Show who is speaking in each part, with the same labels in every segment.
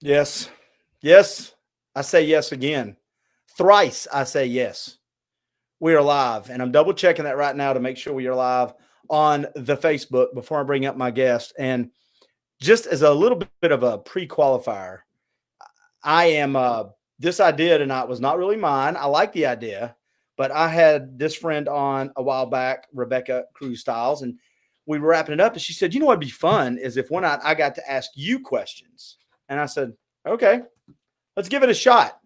Speaker 1: Yes. Yes. I say yes again. Thrice I say yes. We are live. And I'm double checking that right now to make sure we are live on the Facebook before I bring up my guest. And just as a little bit of a pre-qualifier, I am this idea tonight was not really mine. I like the idea, but I had this friend on a while back, Rebecca Cruz Styles, and we were wrapping it up. And she said, "You know what'd be fun is if one night I got to ask you questions." And I said, "Okay, let's give it a shot."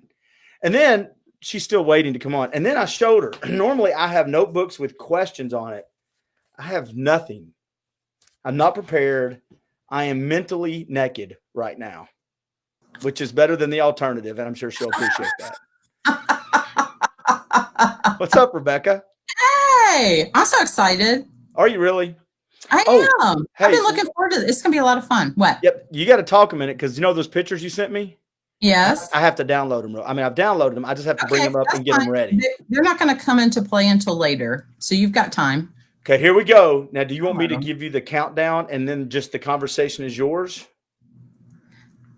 Speaker 1: And then she's still waiting to come on. And then I showed her. Normally I have notebooks with questions on it. I have nothing. I'm not prepared. I am mentally naked right now, which is better than the alternative. And I'm sure she'll appreciate that. What's up, Rebecca?
Speaker 2: Hey, I'm so excited.
Speaker 1: Are you really?
Speaker 2: I am.
Speaker 1: Hey,
Speaker 2: I've been looking forward to this. It's going to be a lot of fun. What?
Speaker 1: Yep. You got to talk a minute because you know those pictures you sent me?
Speaker 2: Yes.
Speaker 1: I have to download them. I mean, I've downloaded them. I just have to bring them up and get them ready.
Speaker 2: They're not going to come into play until later. So you've got time.
Speaker 1: Okay, here we go. Now, do you want me to give you the countdown and then just the conversation is yours?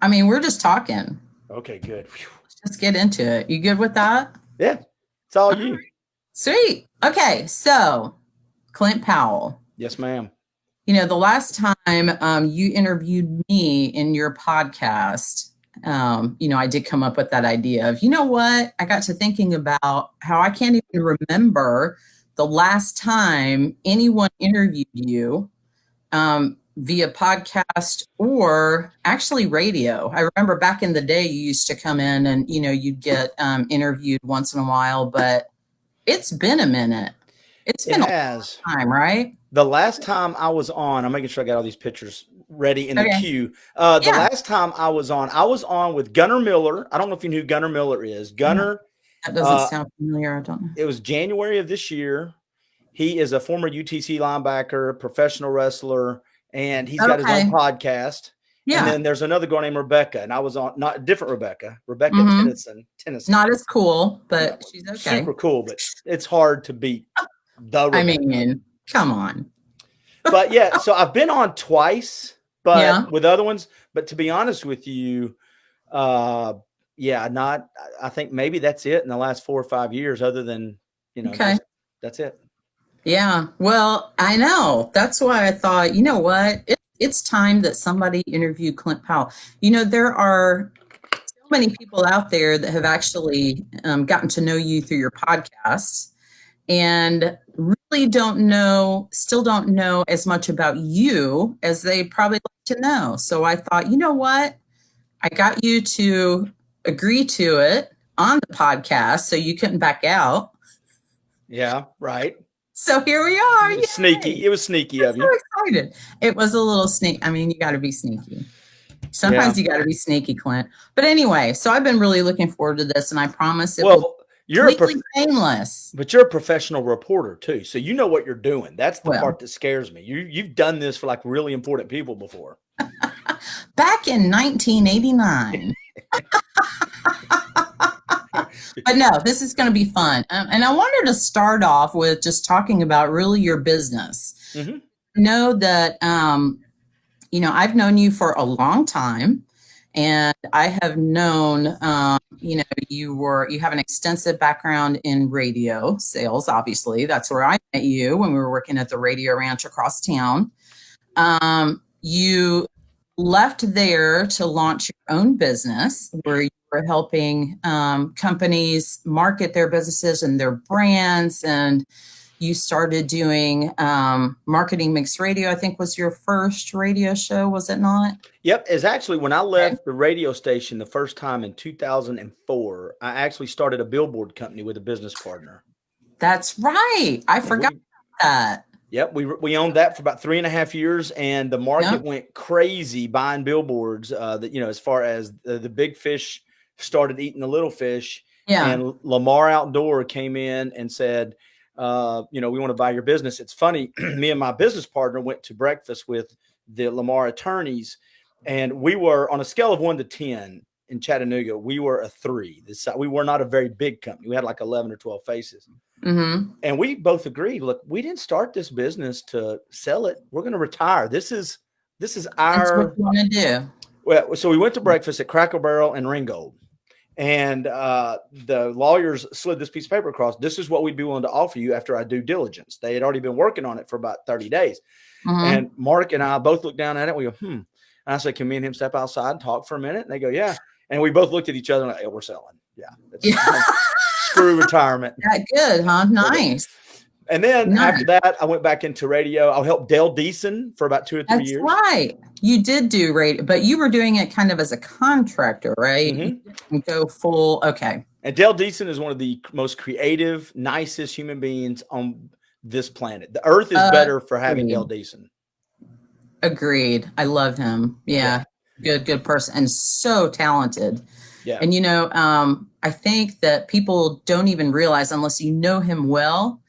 Speaker 2: I mean, we're just talking.
Speaker 1: Okay, good.
Speaker 2: Let's get into it. You good with that?
Speaker 1: Yeah, it's all you.
Speaker 2: Sweet. Okay, so Clint Powell.
Speaker 1: Yes, ma'am.
Speaker 2: You know, the last time you interviewed me in your podcast, I did come up with that idea of, you know what? I got to thinking about how I can't even remember the last time anyone interviewed you via podcast or actually radio. I remember back in the day, you used to come in and, you'd get interviewed once in a while, but it's been a minute. It's been a long time, right?
Speaker 1: The last time I was on, I'm making sure I got all these pictures ready in the queue. The last time I was on with Gunnar Miller. I don't know if you knew who Gunnar Miller is. Gunnar.
Speaker 2: That doesn't sound familiar. I don't know.
Speaker 1: It was January of this year. He is a former UTC linebacker, professional wrestler, and he's got his own podcast. Yeah. And then there's another girl named Rebecca, and I was on, not different Rebecca Tennyson.
Speaker 2: Not as cool, but she's okay.
Speaker 1: Super cool, but it's hard to beat the Rebecca.
Speaker 2: I mean, come on.
Speaker 1: But yeah, so I've been on twice, but with other ones. But to be honest with you, I think maybe that's it in the last 4 or 5 years, other than, that's it.
Speaker 2: Yeah. Well, I know. That's why I thought, you know what? It's time that somebody interview Clint Powell. There are so many people out there that have actually gotten to know you through your podcasts and really still don't know as much about you as they probably like to know. So I thought, you know what? I got you to agree to it on the podcast so you couldn't back out.
Speaker 1: Yeah, right.
Speaker 2: So here we are.
Speaker 1: Sneaky. It was sneaky of you.
Speaker 2: So excited. It was a little sneaky. I mean, you got to be sneaky. Sometimes you got to be sneaky, Clint. But anyway, so I've been really looking forward to this, and I promise it will be completely painless.
Speaker 1: But you're a professional reporter too, so you know what you're doing. That's the part that scares me. You've done this for like really important people before.
Speaker 2: Back in 1989. But no, this is going to be fun. And I wanted to start off with just talking about really your business. Mm-hmm. Know that, I've known you for a long time, and I have known, you have an extensive background in radio sales. Obviously, that's where I met you when we were working at the Radio Ranch across town. You left there to launch your own business where you were helping companies market their businesses and their brands, and you started doing Marketing Mix Radio. I think was your first radio show, was it not?
Speaker 1: Yep. It's actually when I left the radio station the first time in 2004, I actually started a billboard company with a business partner.
Speaker 2: That's right. I forgot that.
Speaker 1: Yep, we owned that for about 3.5 years, and the market went crazy buying billboards. As far as the big fish started eating the little fish, and Lamar Outdoor came in and said, we want to buy your business. It's funny, me and my business partner went to breakfast with the Lamar attorneys, and we were on a scale of 1 to 10 in Chattanooga. We were a 3. We were not a very big company. We had like 11 or 12 faces. Mm-hmm. And we both agreed, look, we didn't start this business to sell it. We're going to retire. This is our,
Speaker 2: that's what you want to do.
Speaker 1: Well, so we went to breakfast at Cracker Barrel and Ringgold. And the lawyers slid this piece of paper across. This is what we'd be willing to offer you after our due diligence. They had already been working on it for about 30 days. And Mark and I both looked down at it. We go, And I said, can me and him step outside and talk for a minute? And they go, yeah. And we both looked at each other and like, hey, we're selling. Yeah. Screw retirement.
Speaker 2: That good, huh? Nice.
Speaker 1: And then after that, I went back into radio. I helped Dale Deason for about 2 or 3 years.
Speaker 2: That's right. You did do radio, but you were doing it kind of as a contractor, right? You didn't go full. Okay.
Speaker 1: And Dale Deason is one of the most creative, nicest human beings on this planet. The earth is better for having Dale Deason.
Speaker 2: Agreed. I love him. Yeah. Good person. And so talented.
Speaker 1: Yeah.
Speaker 2: And, I think that people don't even realize, unless you know him well,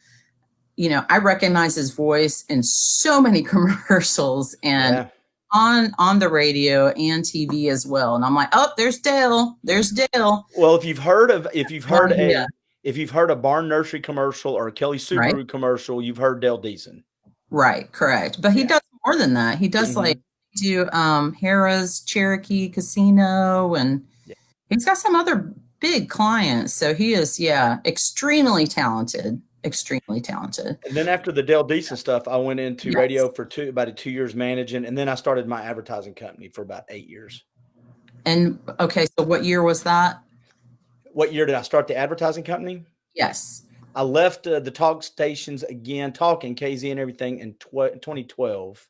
Speaker 2: I recognize his voice in so many commercials and on the radio and TV as well. And I'm like, oh, there's Dale. There's Dale.
Speaker 1: Well, if you've heard a Barn Nursery commercial or a Kelly Subaru commercial, you've heard Dale Deason.
Speaker 2: Right, correct. But he does more than that. He does do Harrah's Cherokee Casino, and he's got some other big clients. So he is, extremely talented. Extremely talented.
Speaker 1: And then after the Dale Deason stuff, I went into radio for about 2 years managing, and then I started my advertising company for about 8 years.
Speaker 2: And okay, so what year was that?
Speaker 1: What year did I start the advertising company?
Speaker 2: Yes.
Speaker 1: I left the talk stations again, talking KZ and everything in 2012,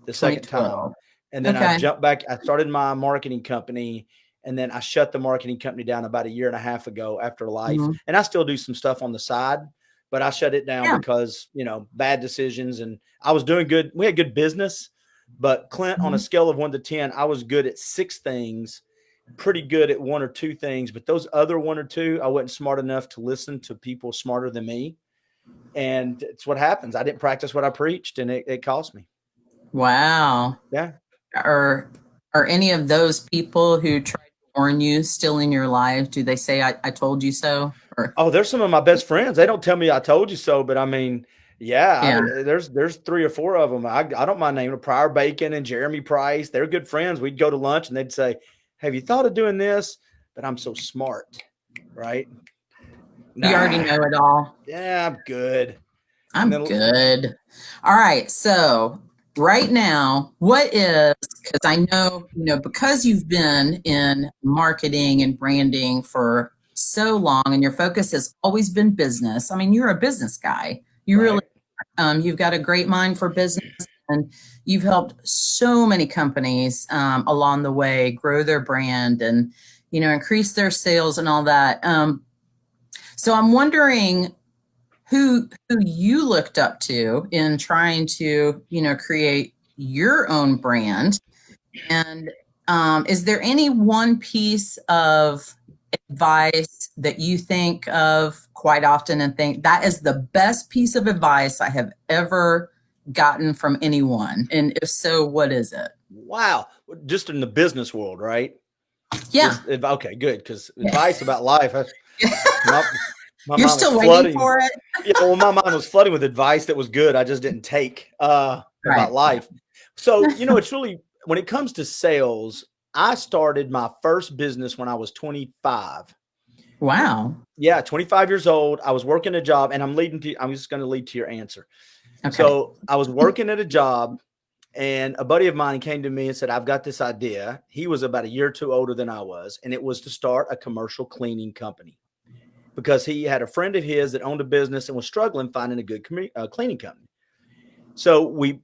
Speaker 1: the second time. And then I jumped back. I started my marketing company, and then I shut the marketing company down about 1.5 years ago after life. And I still do some stuff on the side, but I shut it down because, bad decisions, and I was doing good. We had good business, but Clint, on a scale of 1 to 10, I was good at 6 things, pretty good at 1 or 2 things, but those other 1 or 2, I wasn't smart enough to listen to people smarter than me. And it's what happens. I didn't practice what I preached, and it cost me.
Speaker 2: Wow.
Speaker 1: Yeah.
Speaker 2: Are any of those people who tried to warn you still in your life? Do they say, I told you so?
Speaker 1: Oh, there's some of my best friends. They don't tell me I told you so, but I mean, there's 3 or 4 of them. I don't mind naming Pryor Bacon and Jeremy Price. They're good friends. We'd go to lunch and they'd say, have you thought of doing this? But I'm so smart, right?
Speaker 2: You already know it all.
Speaker 1: Yeah, I'm good.
Speaker 2: I'm good. All right. So right now, because I know, because you've been in marketing and branding for so long and your focus has always been business. I mean, you're a business guy. You really, you've got a great mind for business, and you've helped so many companies along the way grow their brand and, increase their sales and all that. So I'm wondering who you looked up to in trying to, create your own brand. And is there any one piece of advice that you think of quite often and think that is the best piece of advice I have ever gotten from anyone? And if so, what is it?
Speaker 1: Wow. Just in the business world, right?
Speaker 2: Yeah.
Speaker 1: Okay, good. Because advice about life,
Speaker 2: you're still waiting for it.
Speaker 1: Well, my mind was flooding with advice that was good. I just didn't take about life. So, it's really, when it comes to sales, I started my first business when I was 25.
Speaker 2: Wow.
Speaker 1: Yeah, 25 years old. I was working a job, and I'm just going to lead to your answer.
Speaker 2: Okay.
Speaker 1: So I was working at a job, and a buddy of mine came to me and said, I've got this idea. He was about 1 year or 2 older than I was, and it was to start a commercial cleaning company because he had a friend of his that owned a business and was struggling finding a good cleaning company. So we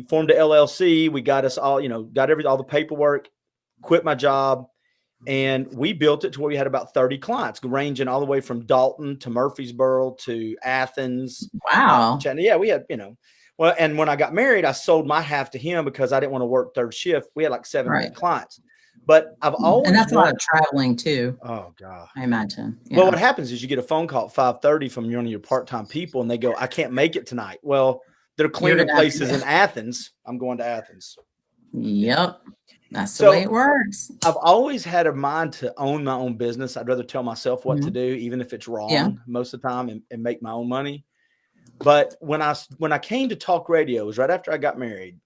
Speaker 1: formed a LLC. We got us all, got all the paperwork, quit my job, and we built it to where we had about 30 clients, ranging all the way from Dalton to Murfreesboro to Athens.
Speaker 2: Wow.
Speaker 1: Yeah, we had, well, and when I got married, I sold my half to him because I didn't want to work third shift. We had like 7 or 8 clients. But I've always,
Speaker 2: and that's a lot of traveling too.
Speaker 1: Oh God,
Speaker 2: I imagine. Yeah.
Speaker 1: Well, what happens is you get a phone call at 5:30 from one of your part-time people, and they go, "I can't make it tonight." Well, they're cleaning places in Athens. I'm going to Athens.
Speaker 2: Yep, that's the way it works.
Speaker 1: I've always had a mind to own my own business. I'd rather tell myself what to do, even if it's wrong most of the time, and make my own money. But when I came to talk radio, it was right after I got married.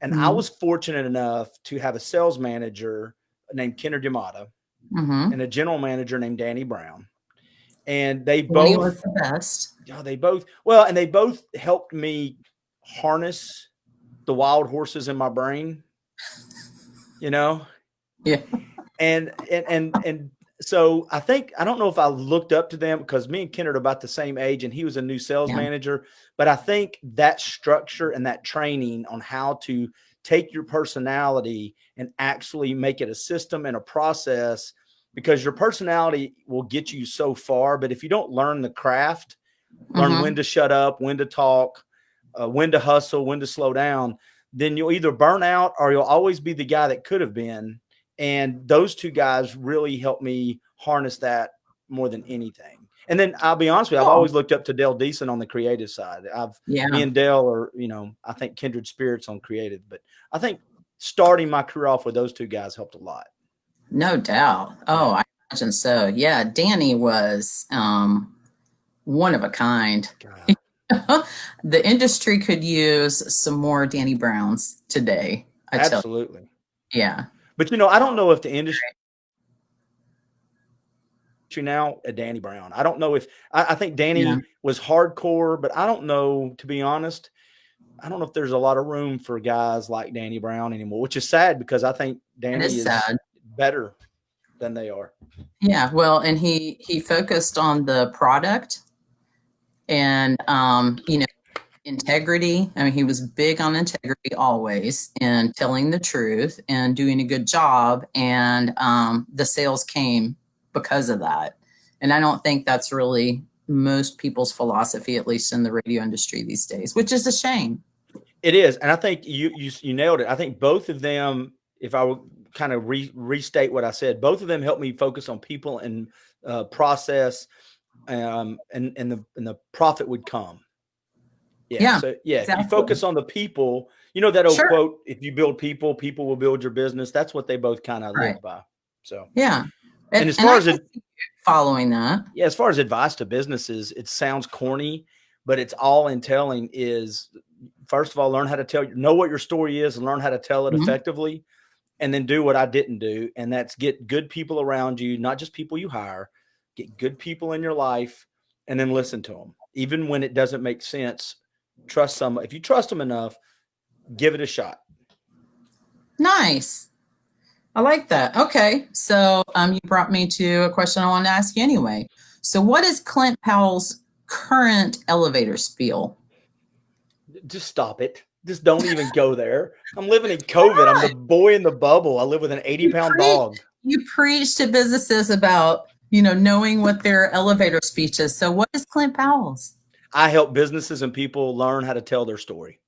Speaker 1: And I was fortunate enough to have a sales manager named Kenner Yamada and a general manager named Danny Brown. And they
Speaker 2: Danny
Speaker 1: both,
Speaker 2: was the best.
Speaker 1: and they both helped me harness the wild horses in my brain, you know?
Speaker 2: Yeah.
Speaker 1: And so I don't know if I looked up to them because me and Kennard are about the same age and he was a new sales manager, but I think that structure and that training on how to take your personality and actually make it a system and a process, because your personality will get you so far, but if you don't learn the craft, learn when to shut up, when to talk, when to hustle, when to slow down, then you'll either burn out or you'll always be the guy that could have been. And those two guys really helped me harness that more than anything. And then I'll be honest with you, I've always looked up to Dale Deason on the creative side. Me and Dale are, I think kindred spirits on creative, but I think starting my career off with those two guys helped a lot.
Speaker 2: No doubt. Oh, I imagine so. Yeah. Danny was one of a kind. The industry could use some more Danny Browns today.
Speaker 1: Absolutely.
Speaker 2: Yeah.
Speaker 1: But, I don't know if the industry now at Danny Brown. I don't know if I think Danny was hardcore, but I don't know, to be honest, I don't know if there's a lot of room for guys like Danny Brown anymore, which is sad because I think Danny is better than they are.
Speaker 2: Yeah. Well, and he focused on the product and, integrity. I mean, he was big on integrity always and telling the truth and doing a good job. And the sales came because of that. And I don't think that's really most people's philosophy, at least in the radio industry these days, which is a shame.
Speaker 1: It is. And I think you nailed it. I think both of them, if I would kind of restate what I said, both of them helped me focus on people and process, and the profit would come. Yeah. So exactly. If you focus on the people, that old quote, if you build people, people will build your business. That's what they both kind of live by. So,
Speaker 2: yeah.
Speaker 1: And as far as
Speaker 2: following that.
Speaker 1: Yeah. As far as advice to businesses, it sounds corny, but it's all in telling is, first of all, learn how to know what your story is and learn how to tell it effectively. And then do what I didn't do. And that's get good people around you, not just people you hire, get good people in your life and then listen to them. Even when it doesn't make sense, trust someone. If you trust them enough, give it a shot.
Speaker 2: Nice. I like that. Okay. So you brought me to a question I wanted to ask you anyway. So what is Clint Powell's current elevator spiel?
Speaker 1: Just stop it. Just don't even go there. I'm living in COVID. I'm the boy in the bubble. I live with an 80-pound dog.
Speaker 2: You preach to businesses about, knowing what their elevator speech is. So what is Clint Powell's?
Speaker 1: I help businesses and people learn how to tell their story.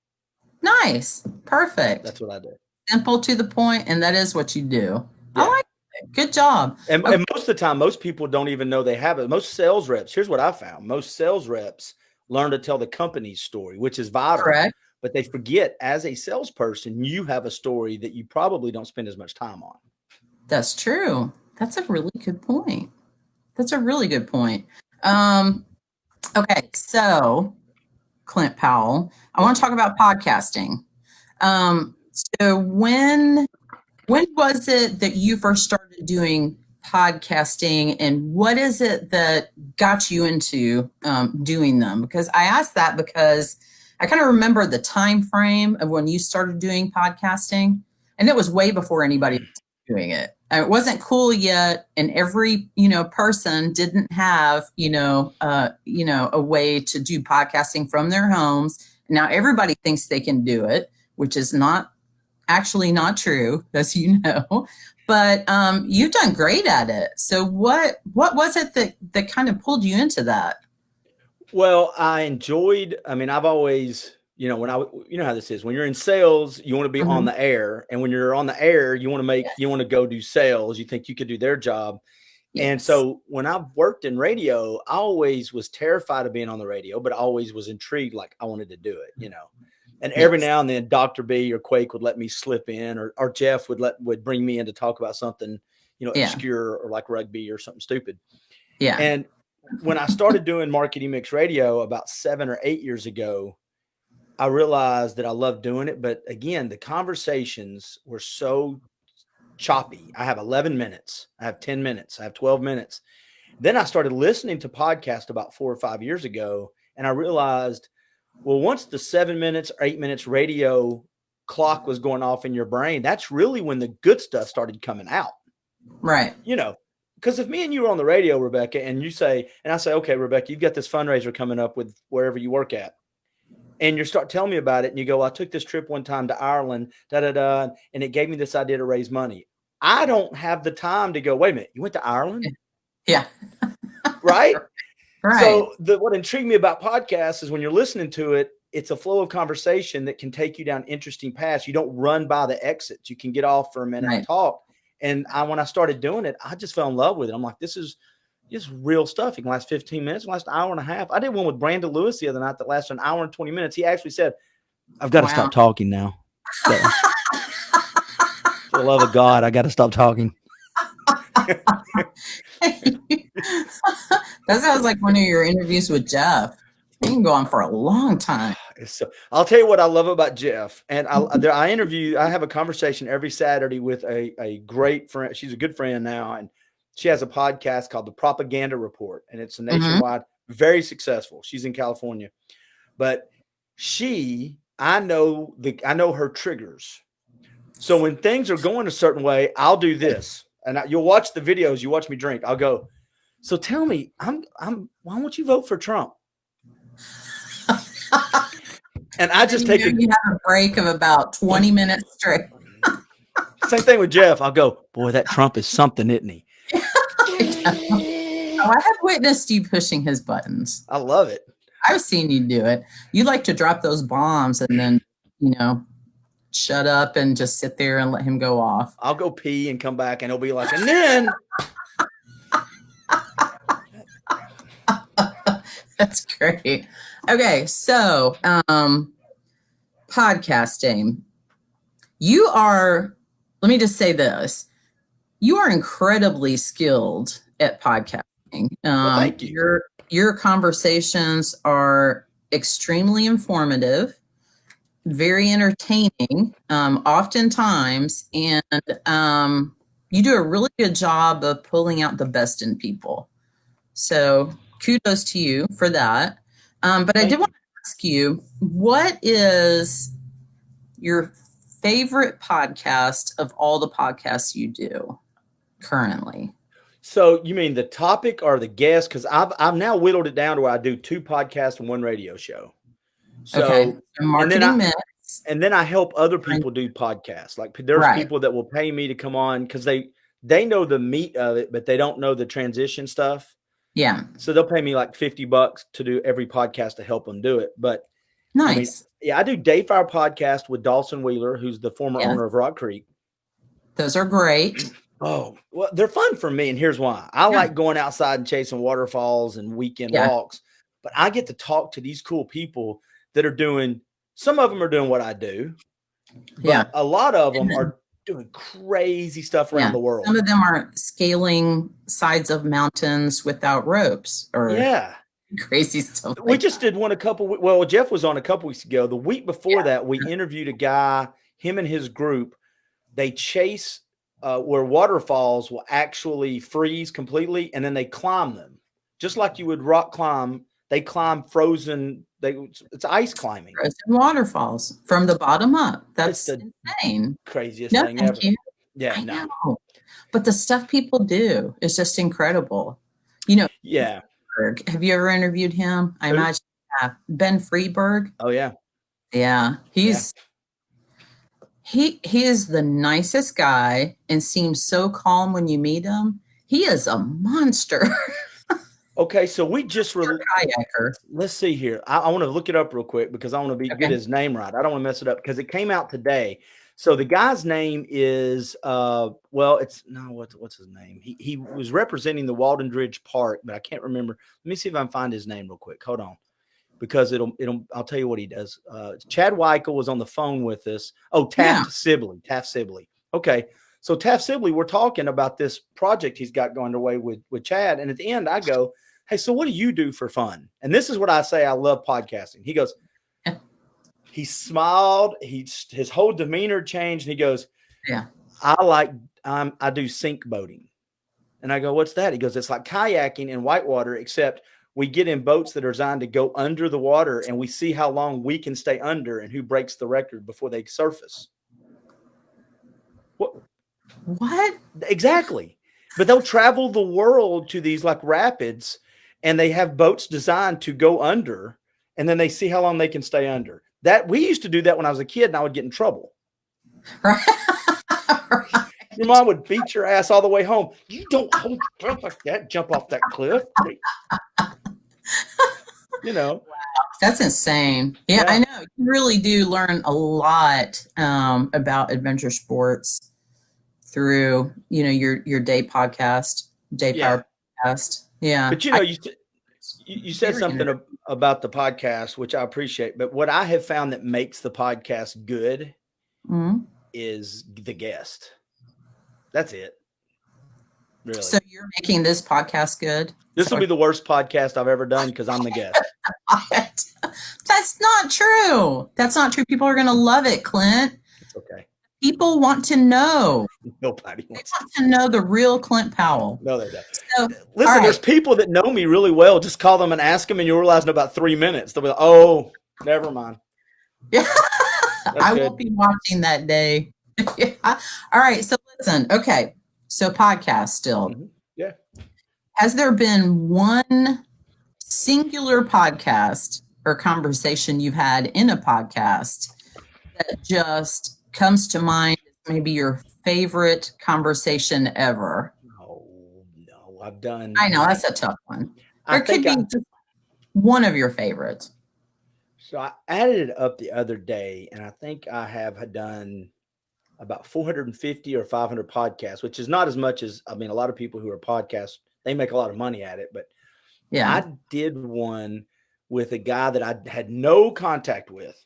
Speaker 2: Nice. Perfect.
Speaker 1: That's what I do.
Speaker 2: Simple to the point, and that is what you do. Yeah. I like it. Good job.
Speaker 1: And most of the time, most people don't even know they have it. Most sales reps, here's what I found. Most sales reps learn to tell the company's story, which is vital.
Speaker 2: Correct.
Speaker 1: But they forget, as a salesperson, you have a story that you probably don't spend as much time on.
Speaker 2: That's true. That's a really good point. Okay, so Clint Powell, I want to talk about podcasting. So when was it that you first started doing podcasting, and what is it that got you into doing them? Because I asked that because I kind of remember the time frame of when you started doing podcasting, and it was way before anybody was doing it. It wasn't cool yet, and every person didn't have a way to do podcasting from their homes. Now everybody thinks they can do it, which is not true, as you know. But you've done great at it. So what was it that kind of pulled you into that?
Speaker 1: Well, I've always, how this is. When you're in sales, you want to be on the air. And when you're on the air, you want to go do sales. You think you could do their job. Yes. And so when I worked in radio, I always was terrified of being on the radio, but I always was intrigued. Like I wanted to do it, And every now and then Dr. B or Quake would let me slip in, or Jeff would bring me in to talk about something, obscure or like rugby or something stupid.
Speaker 2: Yeah.
Speaker 1: And when I started doing Marketing Mix Radio about 7 or 8 years ago, I realized that I love doing it. But again, the conversations were so choppy. I have 11 minutes. I have 10 minutes. I have 12 minutes. Then I started listening to podcasts about 4 or 5 years ago. And I realized, well, once the 7 minutes or 8 minutes radio clock was going off in your brain, that's really when the good stuff started coming out.
Speaker 2: Right.
Speaker 1: Because if me and you were on the radio, Rebecca, and you say, and I say, okay, Rebecca, you've got this fundraiser coming up with wherever you work at. And you start telling me about it, and you go, I took this trip one time to Ireland, and it gave me this idea to raise money. I don't have the time to go, wait a minute, you went to Ireland?
Speaker 2: Yeah.
Speaker 1: Right?
Speaker 2: Right.
Speaker 1: So what intrigued me about podcasts is when you're listening to it, it's a flow of conversation that can take you down interesting paths. You don't run by the exits. You can get off for a minute and talk. And when I started doing it, I just fell in love with it. I'm like, this is just real stuff. It can last 15 minutes, it can last an hour and a half. I did one with Brandon Lewis the other night that lasted an hour and 20 minutes. He actually said, I've got to stop talking now. So, for the love of God, I got to stop talking.
Speaker 2: That sounds like one of your interviews with Jeff. You can go on for a long time.
Speaker 1: So I'll tell you what I love about Jeff. And I have a conversation every Saturday with a great friend. She's a good friend now. And she has a podcast called The Propaganda Report. And it's a nationwide, very successful. She's in California. But I know her triggers. So when things are going a certain way, I'll do this. And you'll watch the videos. You watch me drink. I'll go, so tell me, why won't you vote for Trump? And I just take
Speaker 2: you have a break of about 20 minutes straight.
Speaker 1: Same thing with Jeff. I'll go, boy, that Trump is something, isn't he?
Speaker 2: I have witnessed you pushing his buttons.
Speaker 1: I love it.
Speaker 2: I've seen you do it. You like to drop those bombs and then, shut up and just sit there and let him go off.
Speaker 1: I'll go pee and come back and he'll be like, and then.
Speaker 2: That's great. Okay. So, podcasting, let me just say this. You are incredibly skilled at podcasting.
Speaker 1: Well, thank you.
Speaker 2: Your conversations are extremely informative, very entertaining, oftentimes, and you do a really good job of pulling out the best in people. So kudos to you for that. But I did want to ask you, what is your favorite podcast of all the podcasts you do currently?
Speaker 1: So you mean the topic or the guest? Because I've now whittled it down to where I do 2 podcasts and 1 radio show. So
Speaker 2: okay. Marketing mix.
Speaker 1: And then I help other people do podcasts. Like there's people that will pay me to come on because they know the meat of it, but they don't know the transition stuff.
Speaker 2: Yeah.
Speaker 1: So they'll pay me like $50 to do every podcast to help them do it. But
Speaker 2: nice.
Speaker 1: I do Dayfire podcast with Dawson Wheeler, who's the former owner of Rock Creek.
Speaker 2: Those are great.
Speaker 1: Oh, well, they're fun for me. And here's why. I like going outside and chasing waterfalls and weekend walks, but I get to talk to these cool people that are doing, some of them are doing what I do, but a lot of them are doing crazy stuff around the world.
Speaker 2: Some of them are scaling sides of mountains without ropes or crazy stuff.
Speaker 1: We just did one Jeff was on a couple weeks ago. The week before that, we interviewed a guy, him and his group, they chase where waterfalls will actually freeze completely, and then they climb them. Just like you would rock climb, they climb frozen. It's ice climbing.
Speaker 2: Frozen waterfalls from the bottom up. That's insane.
Speaker 1: Craziest thing ever. Yeah,
Speaker 2: I know. But the stuff people do is just incredible.
Speaker 1: Yeah.
Speaker 2: Have you ever interviewed him? I imagine you have. Ben Freeberg.
Speaker 1: Oh, yeah.
Speaker 2: Yeah. He is the nicest guy and seems so calm when you meet him. He is a monster.
Speaker 1: Okay, so we just
Speaker 2: kayaker.
Speaker 1: Let's see here. I want to look it up real quick because I want to get his name right. I don't want to mess it up because it came out today. So the guy's name is what's his name? He was representing the Walden Ridge Park, but I can't remember. Let me see if I can find his name real quick. Hold on. Because I'll tell you what he does. Chad Weichel was on the phone with us. Oh, Taft Sibley. Okay. So Taft Sibley, we're talking about this project he's got going away with Chad. And at the end I go, hey, so what do you do for fun? And this is what I say. I love podcasting. He goes, He smiled. His whole demeanor changed. And he goes,
Speaker 2: Yeah.
Speaker 1: I do sink boating. And I go, what's that? He goes, it's like kayaking in whitewater, except we get in boats that are designed to go under the water and we see how long we can stay under and who breaks the record before they surface.
Speaker 2: What?
Speaker 1: Exactly. But they'll travel the world to these like rapids and they have boats designed to go under and then they see how long they can stay under. That we used to do that when I was a kid and I would get in trouble.
Speaker 2: Right.
Speaker 1: Your mom would beat your ass all the way home. You don't hold your breath like that, jump off that cliff. You know.
Speaker 2: That's insane. Yeah, I know. You really do learn a lot about adventure sports through, your day podcast, Power podcast. Yeah.
Speaker 1: But you said something about the podcast, which I appreciate. But what I have found that makes the podcast good is the guest. That's it. Really.
Speaker 2: So you're making this podcast good?
Speaker 1: This will be the worst podcast I've ever done because I'm the guest.
Speaker 2: That's not true. That's not true. People are going to love it, Clint.
Speaker 1: It's okay.
Speaker 2: People want to know.
Speaker 1: Nobody wants
Speaker 2: to know the real Clint Powell.
Speaker 1: No, they don't. So, listen, there's people that know me really well. Just call them and ask them, and you'll realize in about 3 minutes they'll be like, "Oh, never mind."
Speaker 2: Yeah, I will be watching that day. Yeah. All right. So listen. Okay. So podcast still.
Speaker 1: Mm-hmm. Yeah.
Speaker 2: Has there been one singular podcast or conversation you've had in a podcast that just comes to mind as maybe your favorite conversation ever?
Speaker 1: No, I've done.
Speaker 2: I know that's a tough one. There could be just one of your favorites.
Speaker 1: So I added it up the other day, and I think I have done about 450 or 500 podcasts, which is not as much as, a lot of people who are podcasts, they make a lot of money at it. But yeah, I did one with a guy that I had no contact with.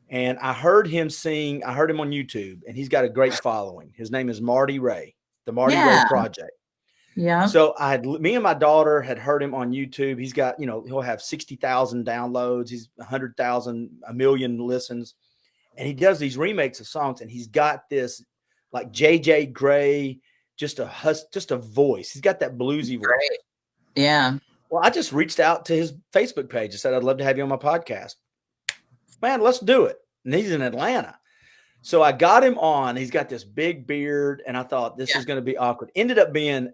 Speaker 1: And I heard him sing. I heard him on YouTube, and he's got a great following. His name is Marty Ray, the Marty Ray Project.
Speaker 2: Yeah.
Speaker 1: So me and my daughter had heard him on YouTube. He's got, he'll have 60,000 downloads. He's 100,000, a million listens. And he does these remakes of songs. And he's got this like JJ Gray, just a voice. He's got that bluesy voice.
Speaker 2: Great. Yeah.
Speaker 1: Well, I just reached out to his Facebook page and said, I'd love to have you on my podcast. Man, let's do it. And he's in Atlanta. So I got him on. He's got this big beard, and I thought this is going to be awkward. Ended up being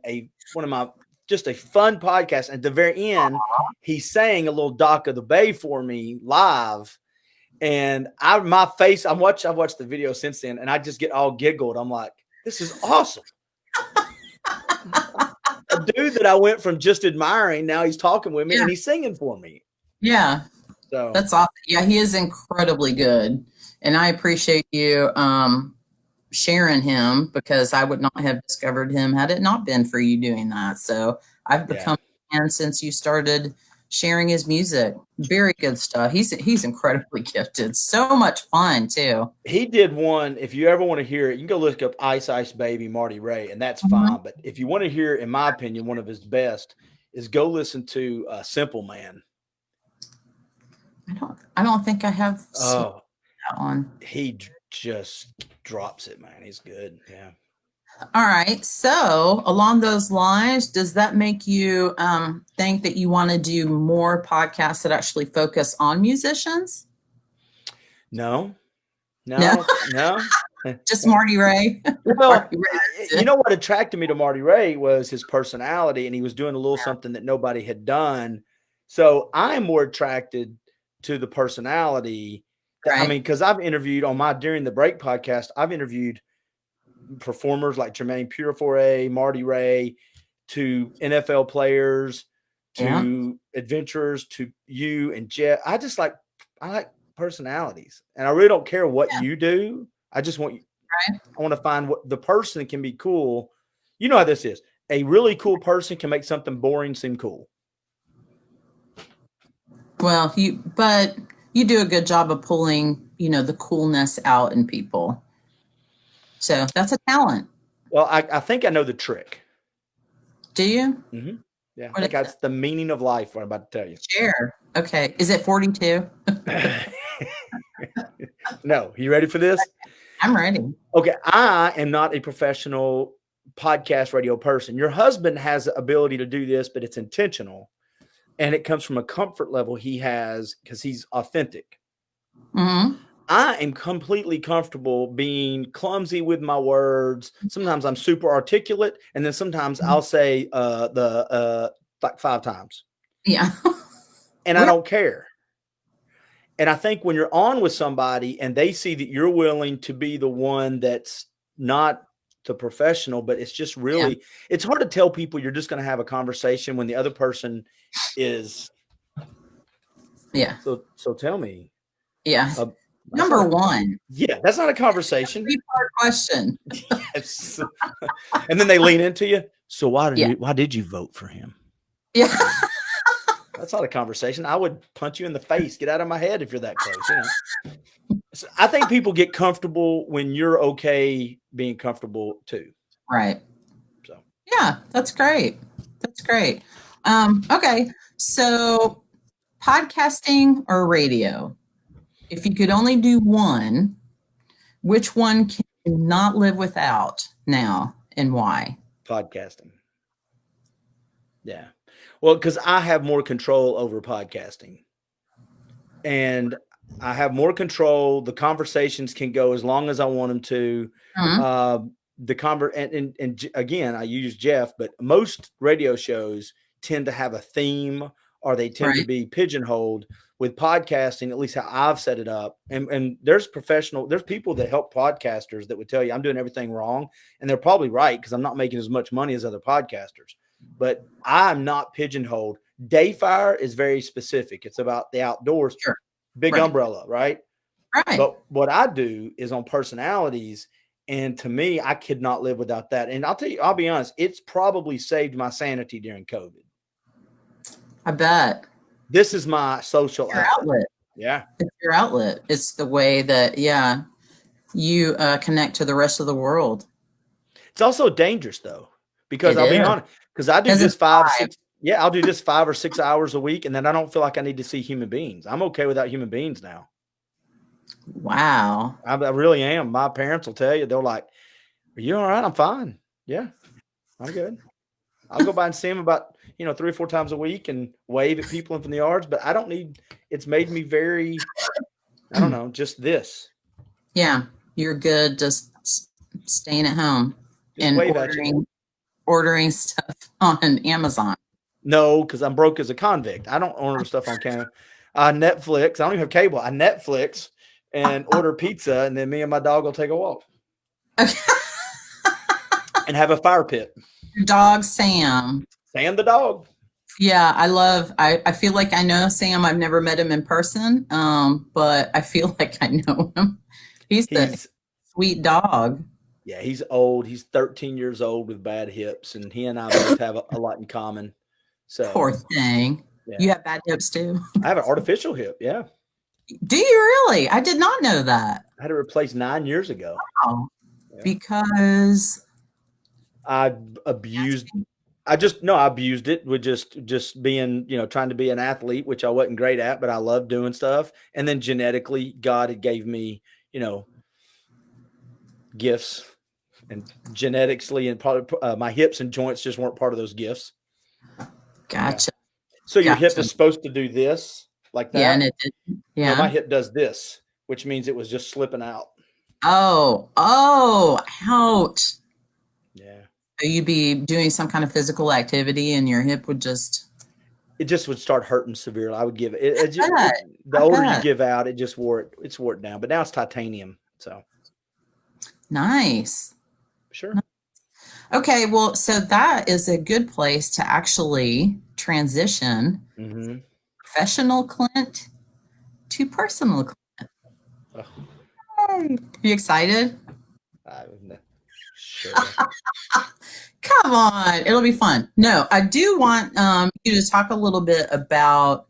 Speaker 1: just a fun podcast. And at the very end, he sang a little Dock of the Bay for me live. And I've watched the video since then, and I just get all giggled. I'm like, this is awesome. A dude that I went from just admiring, now he's talking with me and he's singing for me.
Speaker 2: Yeah.
Speaker 1: So
Speaker 2: that's awesome. Yeah, he is incredibly good. And I appreciate you sharing him, because I would not have discovered him had it not been for you doing that. So I've become a fan since you started sharing his music. Very good stuff. He's incredibly gifted. So much fun too.
Speaker 1: He did one. If you ever want to hear it, you can go look up Ice Ice Baby Marty Ray, and that's fine. But if you want to hear, in my opinion, one of his best is go listen to Simple Man.
Speaker 2: I don't think I have.
Speaker 1: Oh,
Speaker 2: that one.
Speaker 1: He just drops it, man. He's good. Yeah.
Speaker 2: All right. So along those lines, does that make you think that you want to do more podcasts that actually focus on musicians?
Speaker 1: No.
Speaker 2: Just Marty Ray.
Speaker 1: Well, Marty Ray. You know what attracted me to Marty Ray was his personality, and he was doing a little something that nobody had done. So I'm more attracted to the personality. Right. Because I've interviewed During the Break podcast, I've interviewed performers like Jermaine Purifoy, Marty Ray, to NFL players, to adventurers, to you and Jeff. I like personalities, and I really don't care what you do. I just want you. Right. I want to find what the person can be cool. You know how this is. A really cool person can make something boring seem cool.
Speaker 2: Well, you do a good job of pulling, the coolness out in people. So that's a talent.
Speaker 1: Well, I think I know the trick.
Speaker 2: Do you?
Speaker 1: Mm-hmm. Yeah, I think that's the meaning of life, what I'm about to tell you.
Speaker 2: Share. Okay. Is it 42?
Speaker 1: No. You ready for this?
Speaker 2: I'm ready.
Speaker 1: Okay. I am not a professional podcast radio person. Your husband has the ability to do this, but it's intentional. And it comes from a comfort level he has because he's authentic.
Speaker 2: Mm-hmm.
Speaker 1: I am completely comfortable being clumsy with my words. Sometimes I'm super articulate, and then sometimes I'll say like 5 times,
Speaker 2: Yeah.
Speaker 1: and I don't care. And I think when you're on with somebody and they see that you're willing to be the one that's not the professional, but it's just
Speaker 2: Yeah.
Speaker 1: really, it's hard to tell people you're just going to have a conversation when the other person is.
Speaker 2: Yeah.
Speaker 1: So tell me.
Speaker 2: Yeah.
Speaker 1: That's
Speaker 2: Number
Speaker 1: not a,
Speaker 2: one.
Speaker 1: yeah, that's not a conversation.
Speaker 2: 3-part question.
Speaker 1: Yes. And then they lean into you. So why did you vote for him?
Speaker 2: Yeah.
Speaker 1: That's not a conversation. I would punch you in the face. Get out of my head if you're that close. So I think people get comfortable when you're okay being comfortable too.
Speaker 2: Right.
Speaker 1: So
Speaker 2: yeah, that's great. That's great. Okay. So podcasting or radio? If you could only do one, which one can you not live without now and why?
Speaker 1: podcasting. Yeah. Well, because I have more control over podcasting. And I have more control. The conversations can go as long as I want them to.
Speaker 2: Mhm.
Speaker 1: And again, I use Jeff, but most radio shows tend to have a theme or they tend to
Speaker 2: Right.
Speaker 1: be pigeonholed. With podcasting, at least how I've set it up. And there's people that help podcasters that would tell you I'm doing everything wrong. And they're probably right because I'm not making as much money as other podcasters. But I'm not pigeonholed. Dayfire is very specific. It's about the outdoors,
Speaker 2: Sure.
Speaker 1: big
Speaker 2: Right.
Speaker 1: umbrella, right?
Speaker 2: Right.
Speaker 1: But what I do is on personalities. And to me, I could not live without that. And I'll be honest, it's probably saved my sanity during COVID.
Speaker 2: I bet.
Speaker 1: This is my social
Speaker 2: Outlet.
Speaker 1: Yeah.
Speaker 2: It's your outlet. It's the way that, you connect to the rest of the world.
Speaker 1: It's also dangerous though, because I'll be honest, because I do this I'll do this 5 or 6 hours a week, and then I don't feel like I need to see human beings. I'm okay without human beings now.
Speaker 2: Wow.
Speaker 1: I really am. My parents will tell you, they're like, "Are you all right?" I'm fine. Yeah, I'm good. I'll go by and see them about 3 or 4 times a week and wave at people from the yards, but I don't need. It's made me very, I don't know, just this.
Speaker 2: Yeah, you're good. Just staying at home
Speaker 1: Just
Speaker 2: and
Speaker 1: wave at you.
Speaker 2: ordering stuff on Amazon.
Speaker 1: No, because I'm broke as a convict. I don't order stuff on camera. Netflix. I don't even have cable. I Netflix and order pizza, and then me and my dog will take a walk.
Speaker 2: Okay.
Speaker 1: And have a fire pit.
Speaker 2: Your dog, Sam.
Speaker 1: Sam the dog.
Speaker 2: Yeah, I feel like I know Sam. I've never met him in person, but I feel like I know him. He's a sweet dog.
Speaker 1: Yeah, he's old. He's 13 years old with bad hips, and he and I both have a lot in common. So
Speaker 2: poor thing.
Speaker 1: Yeah.
Speaker 2: You have bad hips too?
Speaker 1: I have an artificial hip, yeah.
Speaker 2: Do you really? I did not know that.
Speaker 1: I had it replaced 9 years ago.
Speaker 2: Wow. Yeah. Because
Speaker 1: I abused it with just being, trying to be an athlete, which I wasn't great at, but I loved doing stuff. And then genetically, God had gave me, gifts, and genetically, and probably my hips and joints just weren't part of those gifts.
Speaker 2: Gotcha.
Speaker 1: Yeah. So your hip is supposed to do this like that.
Speaker 2: Yeah, and it didn't. Yeah.
Speaker 1: No, my hip does this, which means it was just slipping out.
Speaker 2: Oh, ouch.
Speaker 1: Yeah.
Speaker 2: So you'd be doing some kind of physical activity and your hip would
Speaker 1: it would start hurting severely. I would give it. The older you give out, it wore it down. But now it's titanium. So
Speaker 2: nice.
Speaker 1: Sure.
Speaker 2: Okay, well, so that is a good place to actually transition professional Clint to personal Clint. Oh. Are you excited?
Speaker 1: Sure.
Speaker 2: Come on, it'll be fun. No, I do want you to talk a little bit about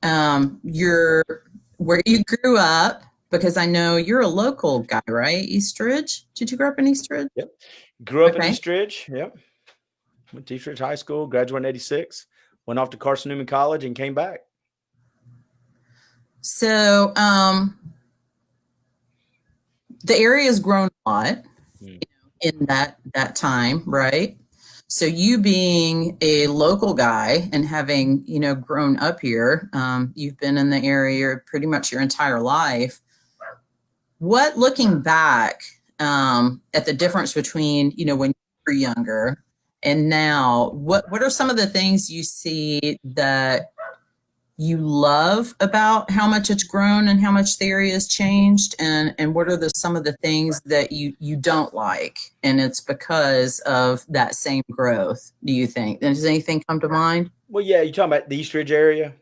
Speaker 2: where you grew up, because I know you're a local guy, right? Eastridge. Did you grow up in Eastridge?
Speaker 1: Yep. Grew up in Eastridge. Yep. Went to Eastridge High School, graduated in 86, went off to Carson Newman College and came back.
Speaker 2: So, the area has grown a lot
Speaker 1: Hmm.
Speaker 2: in that time, right? So you being a local guy and having, grown up here, you've been in the area pretty much your entire life. What, looking back, at the difference between, when you were younger and now, what are some of the things you see that you love about how much it's grown and how much the area has changed, and what are some of the things that you don't like, and it's because of that same growth, do you think? Does anything come to mind?
Speaker 1: Well, yeah, you're talking about the East Ridge area.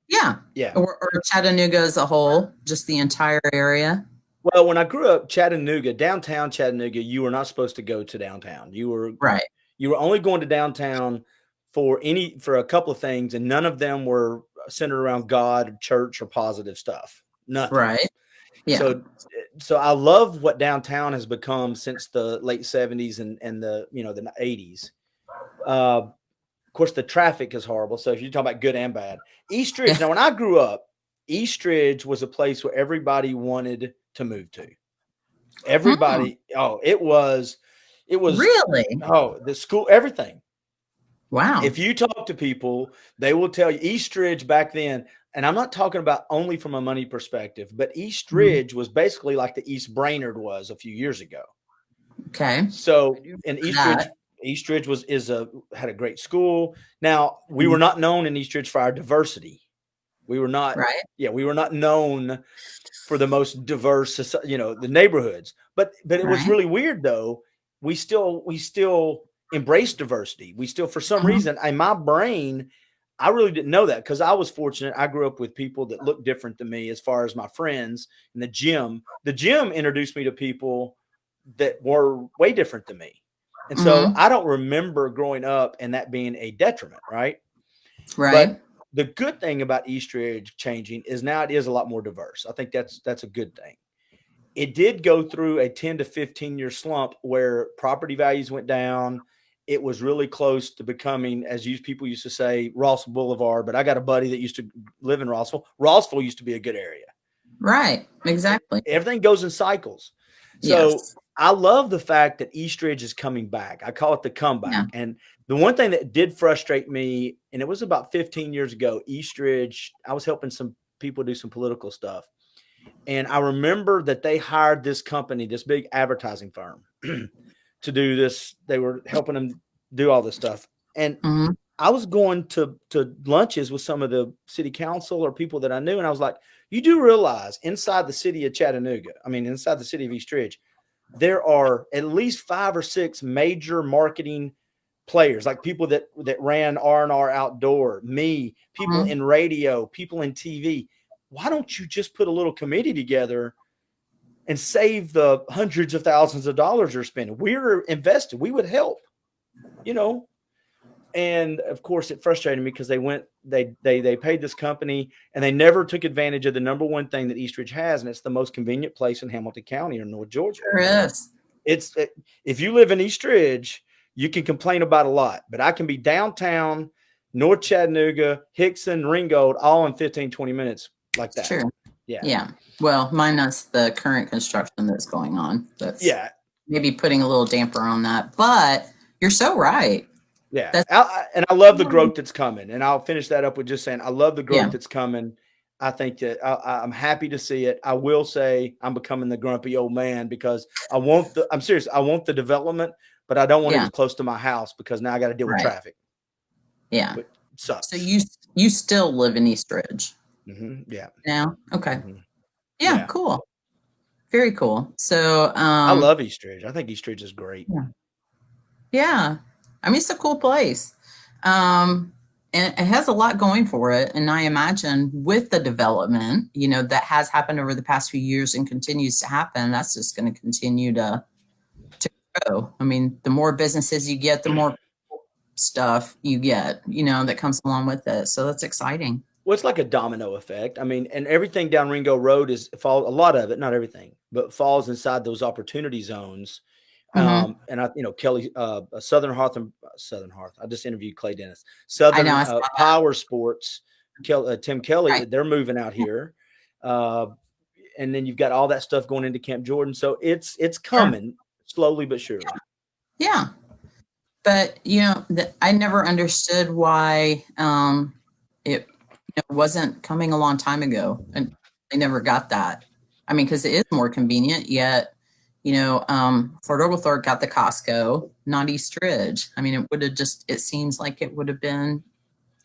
Speaker 2: Yeah.
Speaker 1: Yeah.
Speaker 2: Or Chattanooga as a whole, just the entire area.
Speaker 1: Well, when I grew up, Chattanooga, downtown Chattanooga, you were not supposed to go to downtown.
Speaker 2: Right.
Speaker 1: You were only going to downtown for a couple of things, and none of them were centered around God, church, or positive stuff. Nothing.
Speaker 2: Right. Yeah.
Speaker 1: So so I love what downtown has become since the late 70s and the 80s. Of course, the traffic is horrible. So if you talk about good and bad, East Ridge.
Speaker 2: Yeah.
Speaker 1: Now, when I grew up, East Ridge was a place where everybody wanted to move to.
Speaker 2: Hmm.
Speaker 1: Everybody, it was,
Speaker 2: Really?
Speaker 1: oh, the school, everything.
Speaker 2: Wow.
Speaker 1: If you talk to people, they will tell you East Ridge back then, and I'm not talking about only from a money perspective, but East
Speaker 2: Mhm.
Speaker 1: Ridge was basically like the East Brainerd was a few years ago.
Speaker 2: Okay. I
Speaker 1: So
Speaker 2: do
Speaker 1: in
Speaker 2: remember that.
Speaker 1: East Ridge had a great school. Now we were
Speaker 2: Mhm.
Speaker 1: not known in East Ridge for our diversity. We were not,
Speaker 2: Right.
Speaker 1: yeah, we were not known for the most diverse, the neighborhoods. But it was
Speaker 2: Right.
Speaker 1: really weird though. We still embrace diversity. We still, for some
Speaker 2: Mhm.
Speaker 1: reason, in my brain, I really didn't know that because I was fortunate. I grew up with people that looked different than me as far as my friends in the gym. The gym introduced me to people that were way different than me. And so
Speaker 2: Mhm.
Speaker 1: I don't remember growing up and that being a detriment, right?
Speaker 2: Right.
Speaker 1: But the good thing about East Ridge changing is now it is a lot more diverse. I think that's a good thing. It did go through a 10 to 15-year slump where property values went down. It was really close to becoming, as people used to say, Ross Boulevard. But I got a buddy that used to live in Rossville. Rossville used to be a good area.
Speaker 2: Right. Exactly.
Speaker 1: Everything goes in cycles. So
Speaker 2: Yes.
Speaker 1: I love the fact that East Ridge is coming back. I call it the
Speaker 2: Yeah.
Speaker 1: comeback. And the one thing that did frustrate me, and it was about 15 years ago, East Ridge, I was helping some people do some political stuff. And I remember that they hired this company, this big advertising firm, to do this. They were helping them do all this stuff. And
Speaker 2: Mhm.
Speaker 1: I was going to lunches with some of the city council or people that I knew, and I was like, "You do realize inside the city of Chattanooga, I mean, inside the city of East Ridge, there are at least 5 or 6 major marketing players, like people that ran R&R Outdoor, me, people
Speaker 2: Mhm.
Speaker 1: in radio, people in TV. Why don't you just put a little committee together and save the hundreds of thousands of dollars you're spending? We're invested. We would help, you know." And of course, it frustrated me because they paid this company and they never took advantage of the number one thing that Eastridge has, and it's the most convenient place in Hamilton County or North Georgia.
Speaker 2: Sure is.
Speaker 1: If you live in Eastridge, you can complain about a lot, but I can be downtown, North Chattanooga, Hickson, Ringgold, all in 15, 20 minutes like that.
Speaker 2: Sure.
Speaker 1: Yeah.
Speaker 2: Yeah. Well, minus the current construction that's going on. That's
Speaker 1: Yeah.
Speaker 2: maybe putting a little damper on that. But you're so right.
Speaker 1: Yeah.
Speaker 2: That's
Speaker 1: And I love the growth that's coming. And I'll finish that up with just saying, I love the growth
Speaker 2: yeah.
Speaker 1: that's coming. I think that I'm happy to see it. I will say I'm becoming the grumpy old man because I'm serious. I want the development, but I don't want it
Speaker 2: Yeah.
Speaker 1: as close to my house because now I got to deal with
Speaker 2: Right.
Speaker 1: traffic,
Speaker 2: Yeah.
Speaker 1: which
Speaker 2: So
Speaker 1: sucks.
Speaker 2: you still live in East Ridge
Speaker 1: Yeah.
Speaker 2: now? Okay.
Speaker 1: hmm
Speaker 2: Yeah,
Speaker 1: Yeah.
Speaker 2: cool. Very cool. So
Speaker 1: I love Eastridge. I think Eastridge is great.
Speaker 2: yeah. Yeah. I mean, it's a cool place. Um, and it has a lot going for it. And I imagine with the development, that has happened over the past few years and continues to happen, that's just going to continue to grow. I mean, the more businesses you get, the more stuff you get, that comes along with it. So that's exciting.
Speaker 1: Well, it's like a domino effect. I mean, and everything down Ringo Road a lot of it, not everything, but falls inside those opportunity zones.
Speaker 2: Hmm.
Speaker 1: And Kelly, Southern Hearth. I just interviewed Clay Dennis.
Speaker 2: I know.
Speaker 1: Southern
Speaker 2: I saw that.
Speaker 1: Power Sports. Tim Kelly,
Speaker 2: Right.
Speaker 1: they're moving out here. Uh, and then you've got all that stuff going into Camp Jordan. So it's coming slowly but surely.
Speaker 2: Yeah. But, I never understood why it wasn't coming a long time ago. And I never got that. I mean, because it is more convenient, yet, Fort Oglethorpe got the Costco, not East Ridge. I mean, it seems like it would have been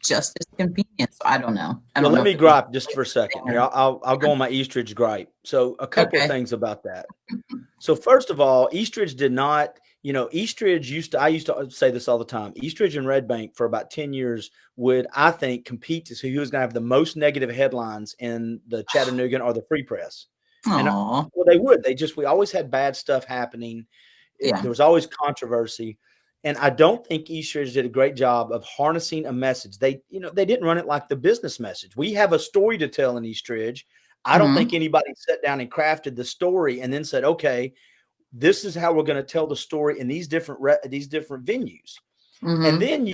Speaker 2: just as convenient. So I don't know.
Speaker 1: Well, let me gripe just for a second here. I'll go on my Eastridge gripe. So a couple of things about that. So first of all, Eastridge did not, Eastridge I used to say this all the time. Eastridge and Red Bank for about 10 years would, I think, compete to see who was going to have the most negative headlines in the Chattanooga or the Free Press. And well, they would. We always had bad stuff happening. There was always controversy. And I don't think Eastridge did a great job of harnessing a message. They didn't run it like the business message. We have a story to tell in Eastridge. I don't think anybody sat down and crafted the story and then said, okay, this is how we're going to tell the story in these different venues. And then,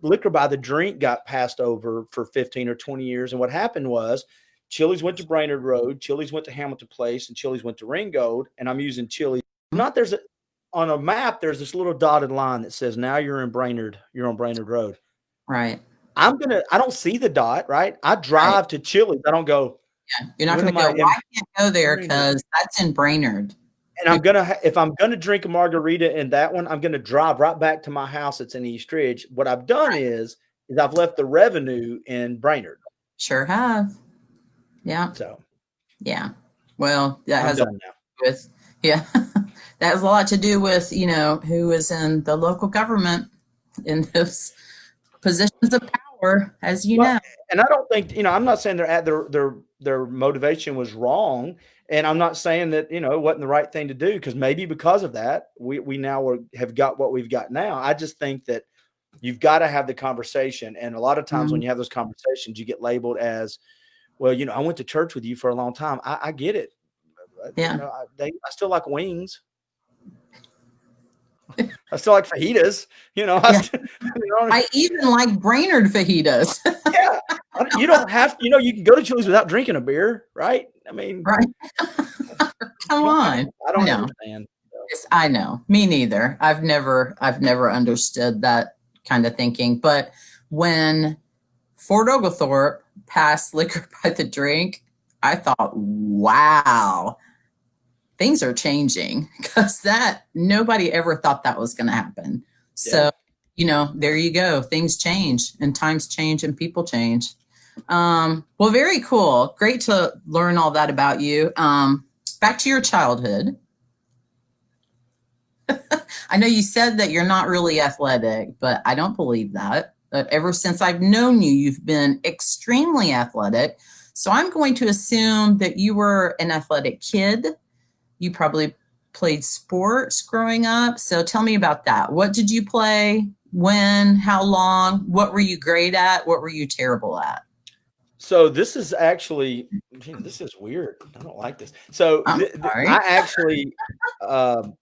Speaker 1: liquor by the drink got passed over for 15 or 20 years. And what happened was Chili's went to Brainerd Road, Chili's went to Hamilton Place, and Chili's went to Ringgold. And I'm using Chili's. On a map, there's this little dotted line that says, now you're on Brainerd Road.
Speaker 2: Right.
Speaker 1: I don't see the dot, right? I drive to Chili's. I don't go.
Speaker 2: Yeah. You're not going to go, I can't go there because that's in Brainerd.
Speaker 1: And if I'm going to drink a margarita in that one, I'm going to drive right back to my house. It's in Eastridge. What I've done is I've left the revenue in Brainerd.
Speaker 2: Sure have. Yeah.
Speaker 1: So.
Speaker 2: Yeah. Well, that
Speaker 1: has
Speaker 2: that has a lot to do with, who is in the local government in those positions of power, as you know.
Speaker 1: And I don't think, I'm not saying their motivation was wrong. And I'm not saying that, it wasn't the right thing to do, because maybe because of that, we now have got what we've got now. I just think that you've got to have the conversation. And a lot of times when you have those conversations, you get labeled as, well, I went to church with you for a long time. I get it.
Speaker 2: Yeah.
Speaker 1: I still like wings. I still like fajitas,
Speaker 2: I even like Brainerd fajitas.
Speaker 1: Yeah. You don't have to, you can go to Chili's without drinking a beer, right? I mean,
Speaker 2: right. Come on.
Speaker 1: I don't understand.
Speaker 2: Yes, I know. Me neither. I've never understood that kind of thinking. But when Fort Oglethorpe passed liquor by the drink, I thought, wow, things are changing, because nobody ever thought that was going to happen. So, there you go. Things change, and times change, and people change. Well, very cool. Great to learn all that about you. Back to your childhood. I know you said that you're not really athletic, but I don't believe that. Ever since I've known you, you've been extremely athletic. So I'm going to assume that you were an athletic kid. You probably played sports growing up. So tell me about that. What did you play? When? How long? What were you great at? What were you terrible at?
Speaker 1: So this is actually, this is weird. I don't like this. So I actually,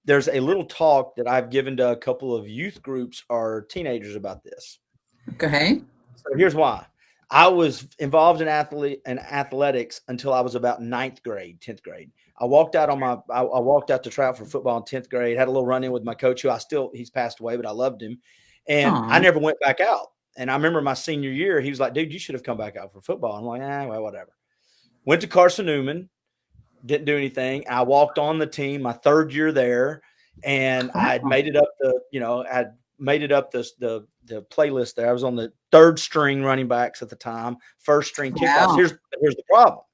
Speaker 1: there's a little talk that I've given to a couple of youth groups or teenagers about this.
Speaker 2: Okay.
Speaker 1: So here's why. I was involved in athletics until I was about 9th grade, 10th grade. I walked out to try out for football in 10th grade, had a little run-in with my coach, he's passed away, but I loved him. And I never went back out. And I remember my senior year, he was like, dude, you should have come back out for football. I'm like, well, whatever. Went to Carson Newman, didn't do anything. I walked on the team my 3rd year there, and I'd made it up the playlist there. I was on the 3rd string running backs at the time, 1st string kickoffs.
Speaker 2: Wow.
Speaker 1: Here's the problem.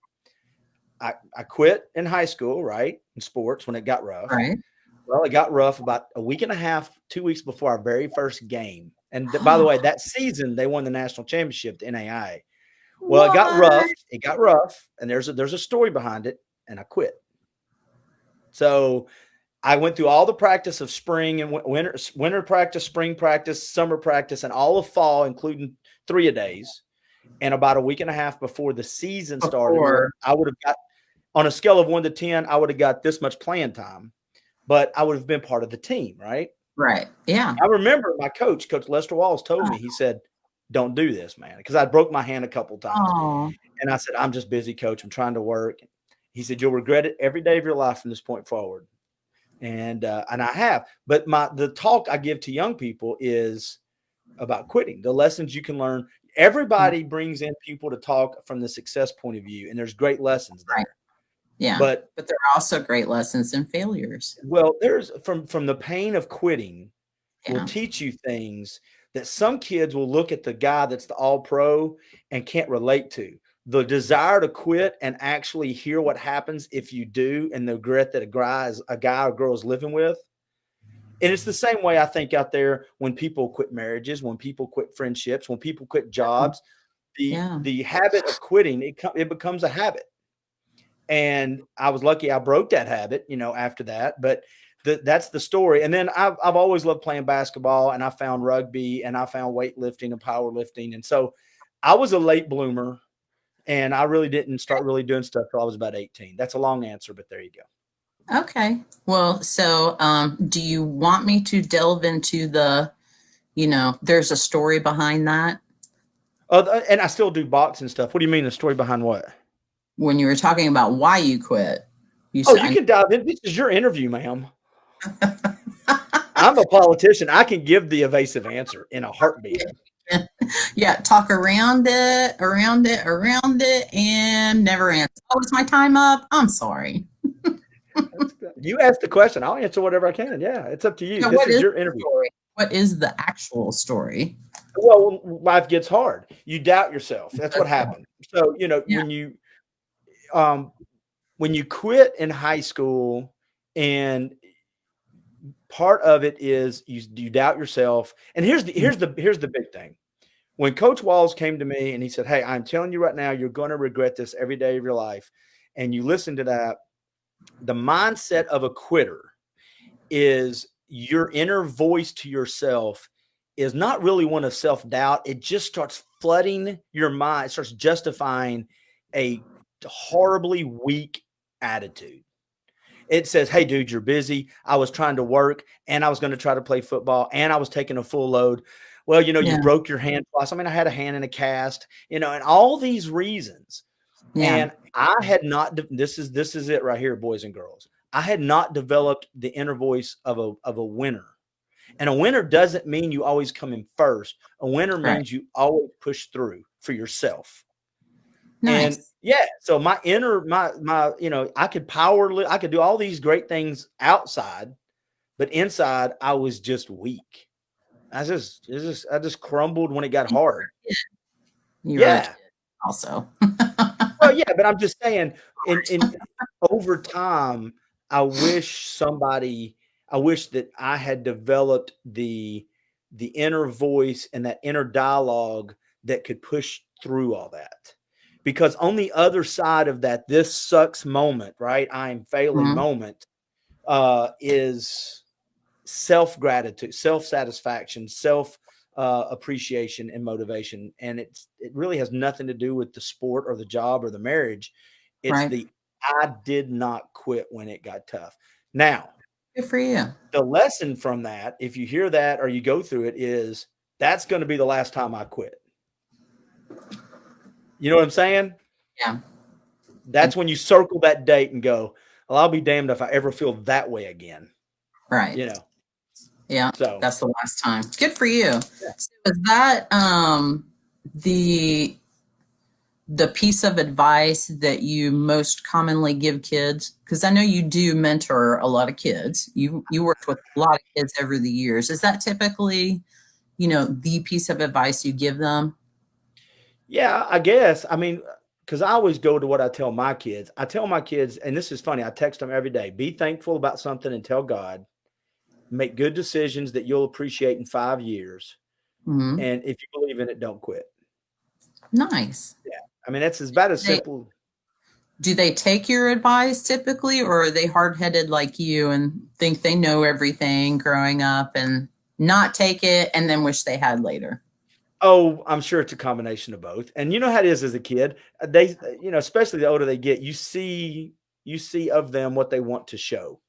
Speaker 1: I quit in high school, right, in sports when it got rough.
Speaker 2: Right.
Speaker 1: Well, it got rough about a week and a half, 2 weeks before our very first game. And by the way, that season they won the national championship, the NAIA. Well, It got rough, and there's a story behind it, and I quit. So I went through all the practice of spring and winter practice, spring practice, summer practice, and all of fall, including 3-a-days. And about a week and a half before the season started, I would have got, on a scale of 1 to 10, I would have got this much playing time, but I would have been part of the team, right?
Speaker 2: Right. Yeah.
Speaker 1: I remember my coach, Coach Lester Walls, told me, he said, don't do this, man, because I broke my hand a couple times.
Speaker 2: Aww.
Speaker 1: And I said, I'm just busy, Coach. I'm trying to work. He said, you'll regret it every day of your life from this point forward. And I have. But the talk I give to young people is about quitting, the lessons you can learn.
Speaker 2: Yeah.
Speaker 1: Everybody brings in people to talk from the success point of view, and there's great lessons
Speaker 2: Right.
Speaker 1: there.
Speaker 2: Yeah.
Speaker 1: But
Speaker 2: But there are also great lessons in failures.
Speaker 1: well, there's from the pain of quitting will
Speaker 2: Yeah.
Speaker 1: teach you things that some kids will look at the guy that's the all pro and can't relate to. The desire to quit and actually hear what happens if you do, and the regret that a guy or girl is living with. And it's the same way I think out there when people quit marriages, when people quit friendships, when people quit jobs,
Speaker 2: Yeah.
Speaker 1: the habit of quitting, it becomes a habit. And I was lucky I broke that habit, after that. But that's the story. And then I've always loved playing basketball, and I found rugby, and I found weightlifting and powerlifting. And so I was a late bloomer, and I really didn't start really doing stuff till I was about 18. That's a long answer, but there you go.
Speaker 2: Okay. Well, so do you want me to delve into there's a story behind that?
Speaker 1: And I still do boxing stuff. What do you mean, the story behind what?
Speaker 2: When you were talking about why you quit, you
Speaker 1: Oh,
Speaker 2: said,
Speaker 1: you can dive in. This is your interview, ma'am. I'm a politician. I can give the evasive answer in a heartbeat.
Speaker 2: yeah, talk around it, and never answer. Oh, is my time up? I'm sorry.
Speaker 1: You asked the question. I'll answer whatever I can. Yeah, it's up to you.
Speaker 2: So
Speaker 1: This
Speaker 2: what
Speaker 1: is
Speaker 2: is
Speaker 1: your
Speaker 2: the
Speaker 1: interview.
Speaker 2: story? What is the actual story?
Speaker 1: Well, life gets hard. You doubt yourself. That's what
Speaker 2: Okay.
Speaker 1: happened. So,
Speaker 2: Yeah.
Speaker 1: um, when you quit in high school, and part of it is you doubt yourself. And here's the big thing. When Coach Walls came to me and he said, "Hey, I'm telling you right now, you're going to regret this every day of your life," and you listen to that, the mindset of a quitter is your inner voice to yourself is not really one of self-doubt. It just starts flooding your mind. It starts justifying a horribly weak attitude. It says, "Hey, dude, you're busy. I was trying to work, and I was going to try to play football, and I was taking a full load. Well, you
Speaker 2: Yeah.
Speaker 1: broke your hand twice. I mean, I had a hand in a cast, and all these reasons."
Speaker 2: Yeah.
Speaker 1: And I had not. This is it right here, boys and girls. I had not developed the inner voice of a winner. And a winner doesn't mean you always come in first. A winner
Speaker 2: Right.
Speaker 1: means you always push through for yourself. And
Speaker 2: Nice.
Speaker 1: yeah, so my inner my I could I could do all these great things outside, but inside I was just weak. I just crumbled when it got hard.
Speaker 2: You were a kid
Speaker 1: Yeah.
Speaker 2: also.
Speaker 1: Well, yeah, but I'm just saying in over time, I wish somebody I wish that I had developed the inner voice and that inner dialogue that could push through all that. Because on the other side of that, this sucks moment, right? I'm failing
Speaker 2: Mhm.
Speaker 1: moment, is self gratitude, self satisfaction, self appreciation, and motivation. And it really has nothing to do with the sport or the job or the marriage. It's
Speaker 2: Right.
Speaker 1: the I did not quit when it got tough. Now,
Speaker 2: Good for you.
Speaker 1: the lesson from that, if you hear that or you go through it, is that's going to be the last time I quit. You know what I'm saying?
Speaker 2: Yeah.
Speaker 1: That's when you circle that date and go, well, I'll be damned if I ever feel that way again.
Speaker 2: Right.
Speaker 1: You know,
Speaker 2: Yeah.
Speaker 1: so
Speaker 2: That's the last time. Good for you.
Speaker 1: yeah.
Speaker 2: So is that the the piece of advice that you most commonly give kids? Because I know you do mentor a lot of kids. You worked with a lot of kids over the years. Is that typically, the piece of advice you give them?
Speaker 1: Yeah, I guess. I mean, because I always go to what I tell my kids. I tell my kids, and this is funny, I text them every day, be thankful about something and tell God, make good decisions that you'll appreciate in 5 years.
Speaker 2: Hmm.
Speaker 1: And if you believe in it, don't quit.
Speaker 2: Nice.
Speaker 1: Yeah. I mean, that's about as
Speaker 2: They,
Speaker 1: simple.
Speaker 2: do they take your advice typically, or are they hard headed like you and think they know everything growing up and not take it and then wish they had later?
Speaker 1: Oh, I'm sure it's a combination of both. And you know how it is as a kid. Especially the older they get, you see of them what they want to show.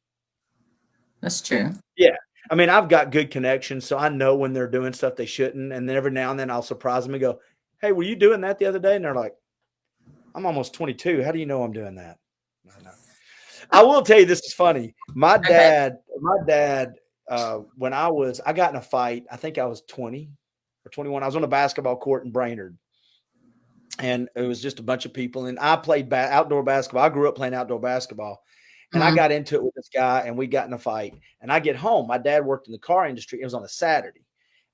Speaker 2: That's true.
Speaker 1: Yeah. I mean, I've got good connections, so I know when they're doing stuff they shouldn't. And then every now and then I'll surprise them and go, "Hey, were you doing that the other day?" And they're like, "I'm almost 22. How do you know I'm doing that?" I know. I will tell you this is funny.
Speaker 2: Okay.
Speaker 1: My dad, when I got in a fight. I think I was 20 or 21. I was on a basketball court in Brainerd, and it was just a bunch of people. And I played outdoor basketball. I grew up playing outdoor basketball, and I
Speaker 2: Mm,
Speaker 1: got into it with this guy, and we got in a fight. And I get home. My dad worked in the car industry. It was on a Saturday,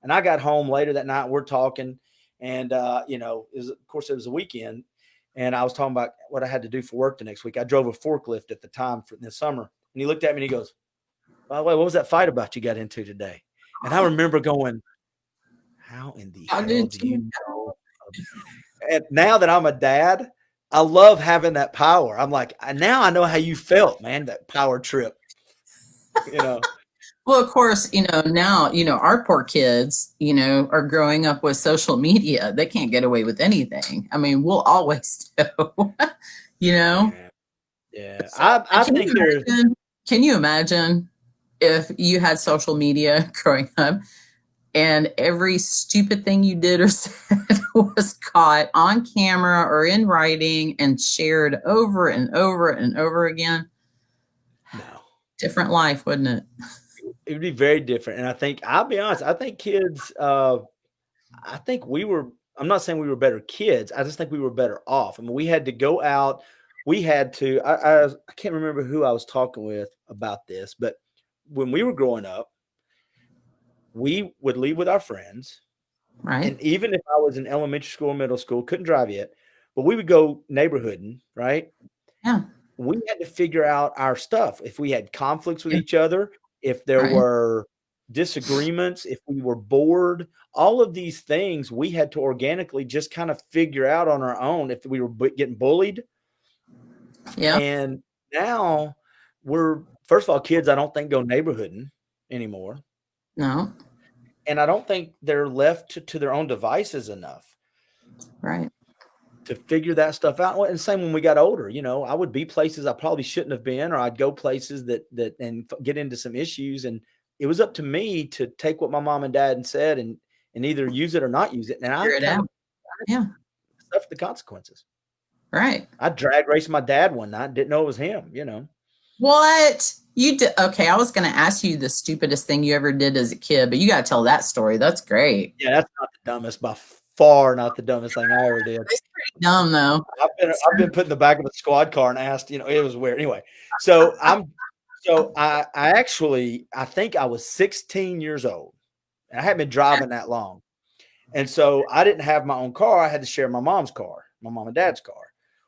Speaker 1: and I got home later that night. We're talking, and of course, it was a weekend, and I was talking about what I had to do for work the next week. I drove a forklift at the time in the summer, and he looked at me and he goes, "By the way, what was that fight about you got into today?" And I remember going, "How in the
Speaker 2: how
Speaker 1: hell
Speaker 2: did
Speaker 1: do
Speaker 2: you
Speaker 1: you know?" And now that I'm a dad, I love having that power. I'm like, now I know how you felt, man, that power trip, you know.
Speaker 2: Well, of course, now, our poor kids, are growing up with social media. They can't get away with anything. I mean, we'll always know, you know?
Speaker 1: Yeah. Yeah.
Speaker 2: So,
Speaker 1: I
Speaker 2: can
Speaker 1: think
Speaker 2: you
Speaker 1: there's
Speaker 2: imagine? Can you imagine if you had social media growing up and every stupid thing you did or said was caught on camera or in writing and shared over and over and over again?
Speaker 1: no,
Speaker 2: Different life, wouldn't it?
Speaker 1: it would be very different. And I think I'll be honest, I think kids I think I'm not saying we were better kids. I just think we were better off. I mean, we had to go out. We had to, I can't remember who I was talking with about this, but when we were growing up, we would leave with our friends.
Speaker 2: Right?
Speaker 1: And even if I was in elementary school, middle school, couldn't drive yet, but we would go neighborhooding, right?
Speaker 2: Yeah.
Speaker 1: We had to figure out our stuff. If we had conflicts with
Speaker 2: Yeah.
Speaker 1: each other, if there
Speaker 2: Right.
Speaker 1: were disagreements, if we were bored, all of these things we had to organically just kind of figure out on our own if we were getting bullied.
Speaker 2: Yeah.
Speaker 1: And now first of all, kids, I don't think go neighborhooding anymore.
Speaker 2: No.
Speaker 1: And I don't think they're left to their own devices enough
Speaker 2: Right.
Speaker 1: to figure that stuff out. And same when we got older, I would be places I probably shouldn't have been, or I'd go places and get into some issues. And it was up to me to take what my mom and dad said and either use it or not use it. And I
Speaker 2: Figure it
Speaker 1: kind
Speaker 2: out.
Speaker 1: of
Speaker 2: Yeah.
Speaker 1: suffered the consequences.
Speaker 2: Right.
Speaker 1: I drag raced my dad one night, didn't know it was him.
Speaker 2: What you did? Okay, I was going to ask you the stupidest thing you ever did as a kid, but you got to tell that story. That's great.
Speaker 1: Yeah, that's not the dumbest, by far not the dumbest thing I ever did.
Speaker 2: It's pretty dumb though.
Speaker 1: I've been put in the back of a squad car and asked, it was weird. Anyway, so I think I was 16 years old. And I hadn't been driving that long. And so I didn't have my own car. I had to share my mom's car, my mom and dad's car.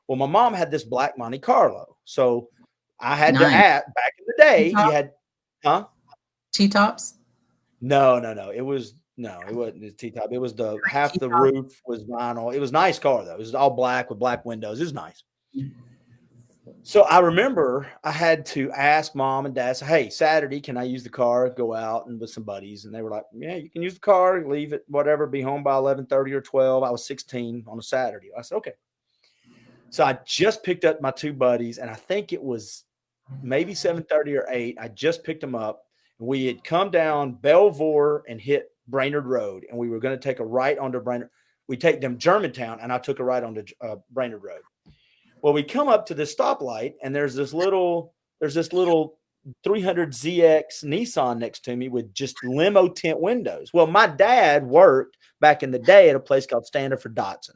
Speaker 1: Well, my mom had this black Monte Carlo. So I had to
Speaker 2: Nice.
Speaker 1: back in the day, you
Speaker 2: T-top?
Speaker 1: had, huh?
Speaker 2: T-tops?
Speaker 1: No. It wasn't a T-top. It was half the
Speaker 2: T-top.
Speaker 1: roof was vinyl. It was a nice car though. It was all black with black windows. It was nice. So I remember I had to ask mom and dad, say, "Hey, Saturday, can I use the car, go out and with some buddies?" And they were like, "Yeah, you can use the car, leave it, whatever, be home by 11:30 or 12." I was 16 on a Saturday. I said, "Okay." So I just picked up my two buddies, and I think it was maybe 7:30 or 8. I just picked them up. We had come down Belvoir and hit Brainerd Road, and we were going to take a right onto Brainerd. We take them Germantown, and I took a right onto Brainerd Road. Well, we come up to the stoplight, and there's this little 300ZX Nissan next to me with just limo tint windows. Well, my dad worked back in the day at a place called Standard for Datsun.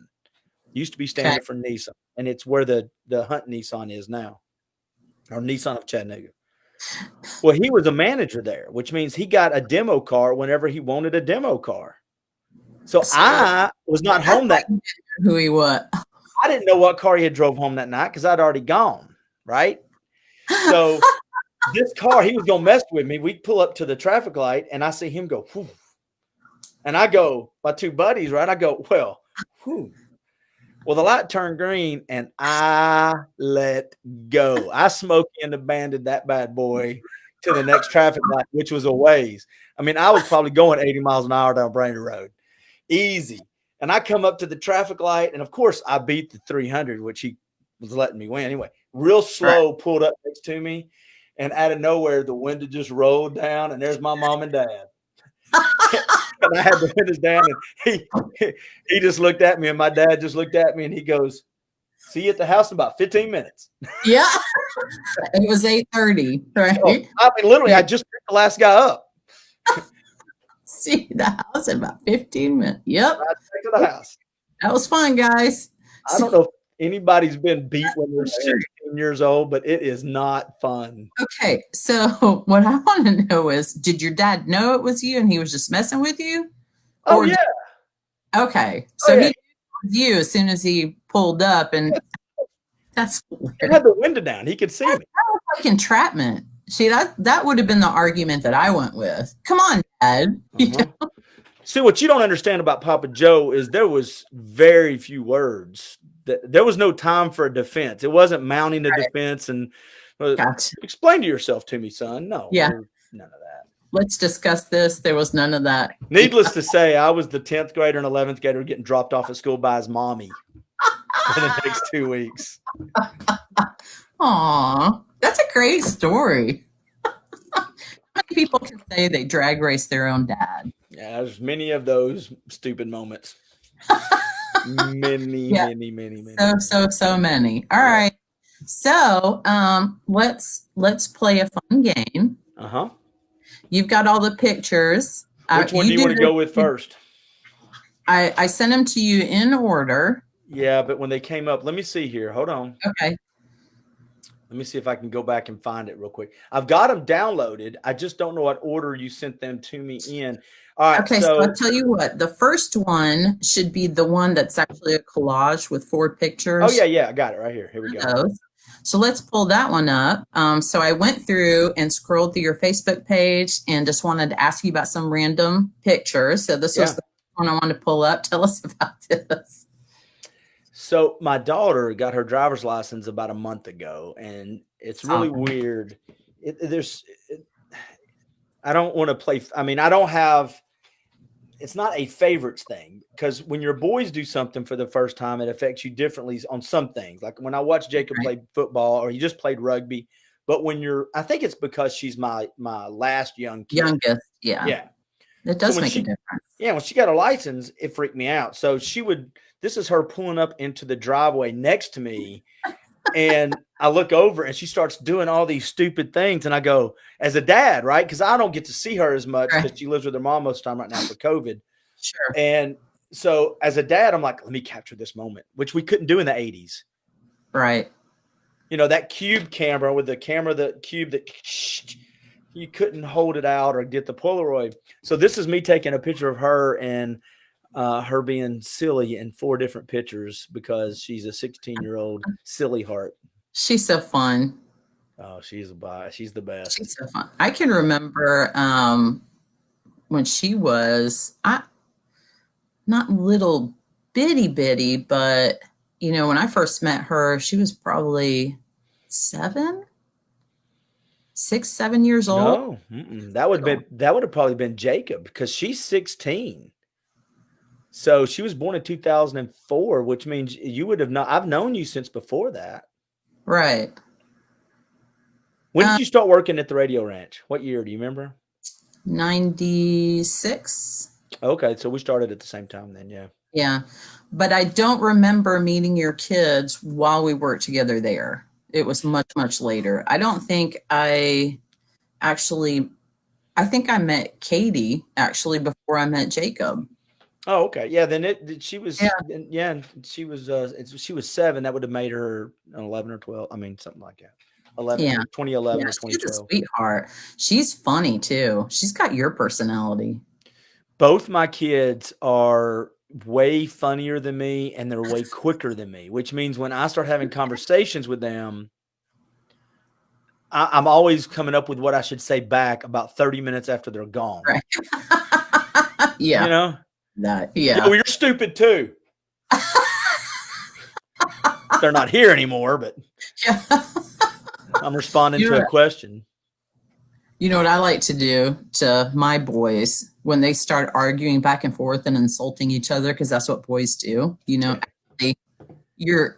Speaker 1: Used to be
Speaker 2: Okay.
Speaker 1: Standard for Nissan, and it's where the Hunt Nissan is now, or Nissan of Chattanooga. Well, he was a manager there, which means he got a demo car whenever he wanted a demo car. So
Speaker 2: So
Speaker 1: I was not
Speaker 2: that's
Speaker 1: home
Speaker 2: like who he what?
Speaker 1: I didn't know what car he had drove home that night because I'd already gone, right? So this car, he was going to mess with me. We pull up to the traffic light, and I see him go, whew. And I go, my two buddies, right? I go, well, whew. Well, the light turned green, and I let go. I smoked and abandoned that bad boy to the next traffic light, which was a ways. I mean, I was probably going 80 miles an hour down Brainerd Road. Easy. And I come up to the traffic light, and of course, I beat the 300, which he was letting me win. Anyway, real slow, pulled up next to me, and out of nowhere, the window just rolled down, and there's my mom and dad. And I had the windows down, and he just looked at me, and my dad just looked at me, and he goes, See you at the house in about 15 minutes.
Speaker 2: Yeah. It was 8:30, right?
Speaker 1: So, I mean, literally, I just picked the last guy up.
Speaker 2: See the house in about 15 minutes. Yep.
Speaker 1: Right back to the house.
Speaker 2: That was fun, guys.
Speaker 1: I don't know if anybody's been beat when they're 16 years old, but it is not fun.
Speaker 2: Okay, so what I want to know is, did your dad know it was you and he was just messing with you?
Speaker 1: Oh,
Speaker 2: Or
Speaker 1: yeah.
Speaker 2: Okay, so
Speaker 1: Oh, yeah.
Speaker 2: he knew it was you as soon as he pulled up, and that's
Speaker 1: He
Speaker 2: weird.
Speaker 1: had the window down. He could see me.
Speaker 2: Like entrapment. See, that would have been the argument that I went with. Come on, Dad.
Speaker 1: Uh-huh. See, what you don't understand about Papa Joe is there was very few words. There was no time for a defense. It wasn't mounting a defense and
Speaker 2: Gotcha.
Speaker 1: explain to yourself to me, son. No,
Speaker 2: Yeah.
Speaker 1: none of that.
Speaker 2: Let's discuss this. There was none of that.
Speaker 1: Needless to say, I was the 10th grader and 11th grader getting dropped off at school by his mommy for the next 2 weeks.
Speaker 2: Aw, that's a great story. How many people can say they drag race their own dad?
Speaker 1: Yeah, there's many of those stupid moments. Many.
Speaker 2: So many. All right. So let's play a fun game.
Speaker 1: Uh-huh.
Speaker 2: You've got all the pictures.
Speaker 1: Which one do you want to go with first?
Speaker 2: I sent them to you in order.
Speaker 1: Yeah, but when they came up, let me see here. Hold on.
Speaker 2: Okay.
Speaker 1: Let me see if I can go back and find it real quick. I've got them downloaded. I just don't know what order you sent them to me in. All right.
Speaker 2: Okay, so I'll tell you what. The first one should be the one that's actually a collage with 4 pictures.
Speaker 1: Oh, yeah. I got it right here. Here we go.
Speaker 2: So let's pull that one up. So I went through and scrolled through your Facebook page and just wanted to ask you about some random pictures. So this was the one I wanted to pull up. Tell us about this.
Speaker 1: So my daughter got her driver's license about a month ago, and it's really weird. I don't want to play. I mean, I don't have. It's not a favorites thing, because when your boys do something for the first time, it affects you differently on some things. Like when I watched Jacob play football, or he just played rugby. But when I think it's because she's my last young kid.
Speaker 2: Youngest, yeah. It does make a difference.
Speaker 1: Yeah, when she got her license, it freaked me out. So this is her pulling up into the driveway next to me. And I look over and she starts doing all these stupid things. And I go, as a dad, right? Because I don't get to see her as much because she lives with her mom most of the time right now for COVID.
Speaker 2: Sure.
Speaker 1: And so as a dad, I'm like, let me capture this moment, which we couldn't do in the 80s.
Speaker 2: Right.
Speaker 1: You know, that cube camera with the cube that you couldn't hold it out or get the Polaroid. So this is me taking a picture of her and her being silly in 4 different pictures because she's a 16-year-old silly heart.
Speaker 2: She's so fun.
Speaker 1: Oh, she's the best.
Speaker 2: She's so fun. I can remember when she was not little bitty, but you know, when I first met her, she was probably 6, 7 years old.
Speaker 1: No, that would have probably been Jacob, because she's 16. So she was born in 2004, which means you would have not. I've known you since before that.
Speaker 2: Right.
Speaker 1: When did you start working at the Radio Ranch? What year do you remember?
Speaker 2: 96.
Speaker 1: Okay, so we started at the same time then, yeah.
Speaker 2: Yeah, but I don't remember meeting your kids while we worked together there. It was much, much later. I don't think I think I met Katie actually before I met Jacob.
Speaker 1: Oh, okay. Yeah, then she was 7. That would have made her 11 or 12. I mean, something like that. 2011 or 2012.
Speaker 2: She's a sweetheart. She's funny too. She's got your personality.
Speaker 1: Both my kids are way funnier than me, and they're way quicker than me, which means when I start having conversations with them, I'm always coming up with what I should say back about 30 minutes after they're gone.
Speaker 2: Right. Yeah.
Speaker 1: You know?
Speaker 2: Yeah.
Speaker 1: You're stupid too. They're not here anymore, but
Speaker 2: yeah.
Speaker 1: I'm responding to a question.
Speaker 2: You know what I like to do to my boys when they start arguing back and forth and insulting each other, because that's what boys do. You know, actually, your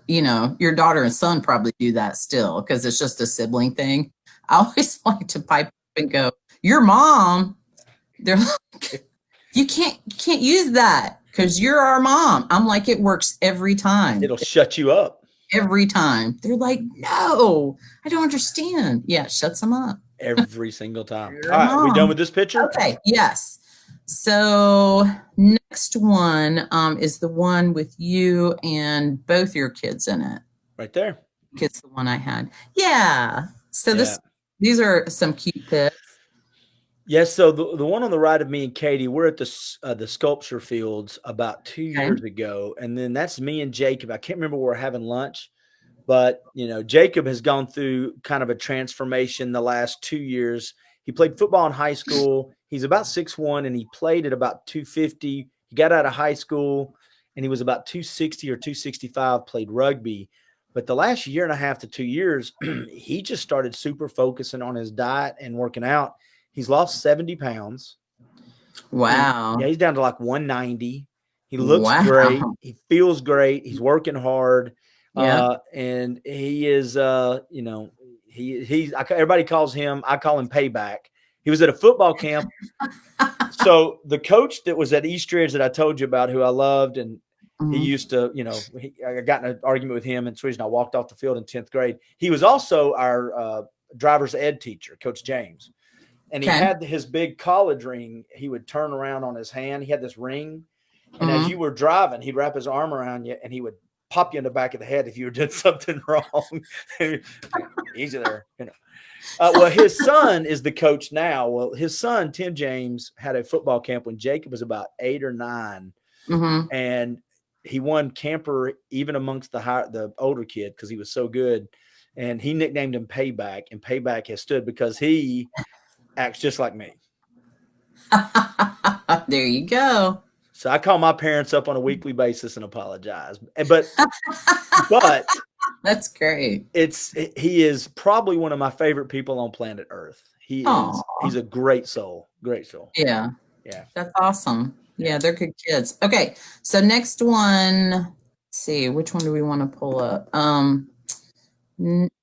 Speaker 2: daughter and son probably do that still because it's just a sibling thing. I always like to pipe up and go, "Your mom." They're like, you can't use that because you're our mom. I'm like, it works every time.
Speaker 1: It'll shut you up.
Speaker 2: every time. They're like, no, I don't understand. Yeah, it shuts them up.
Speaker 1: Every single time.
Speaker 2: Your
Speaker 1: All right, we done
Speaker 2: mom.
Speaker 1: with this picture?
Speaker 2: Okay, yes. So next one is the one with you and both your kids in it.
Speaker 1: Right there.
Speaker 2: It's the one I had. Yeah. So
Speaker 1: Yeah.
Speaker 2: these are some cute pics.
Speaker 1: Yes. So the one on the right of me and Katie, we're at the sculpture fields about 2 years
Speaker 2: Okay.
Speaker 1: ago, and then that's me and Jacob. I can't remember where we're having lunch, but Jacob has gone through kind of a transformation the last 2 years. He played football in high school. He's about 6'1", and he played at about 250. He got out of high school, and he was about 260 or 265. Played rugby. But the last year and a half to 2 years, he just started super focusing on his diet and working out. He's lost 70 pounds.
Speaker 2: Wow.
Speaker 1: He's down to like 190. He looks great.
Speaker 2: Wow.
Speaker 1: He feels great. He's working hard.
Speaker 2: Yeah.
Speaker 1: And he is, everybody calls him, I call him Payback. He was at a football camp. So the coach that was at Eastridge that I told you about, who I loved, and he used to, I got in an argument with him, and it's the reason I walked off the field in 10th grade. He was also our driver's ed teacher, Coach James. And he had his big college ring. He would turn around on his hand. He had this ring. And as you were driving, he'd wrap his arm around you and he would pop you in the back of the head if you were doing something wrong. Easy there. Well, his son is the coach now. Well, his son, Tim James, had a football camp when Jacob was about 8 or 9. And he won camper even amongst the older kid because he was so good. And he nicknamed him Payback. And Payback has stood because he acts just like me.
Speaker 2: There you go.
Speaker 1: So I call my parents up on a weekly basis and apologize. But
Speaker 2: that's great.
Speaker 1: He is probably one of my favorite people on planet Earth. He's a great soul. Great soul.
Speaker 2: Yeah.
Speaker 1: Yeah.
Speaker 2: That's awesome. Yeah, they're good kids. Okay. So next one, let's see, which one do we want to pull up?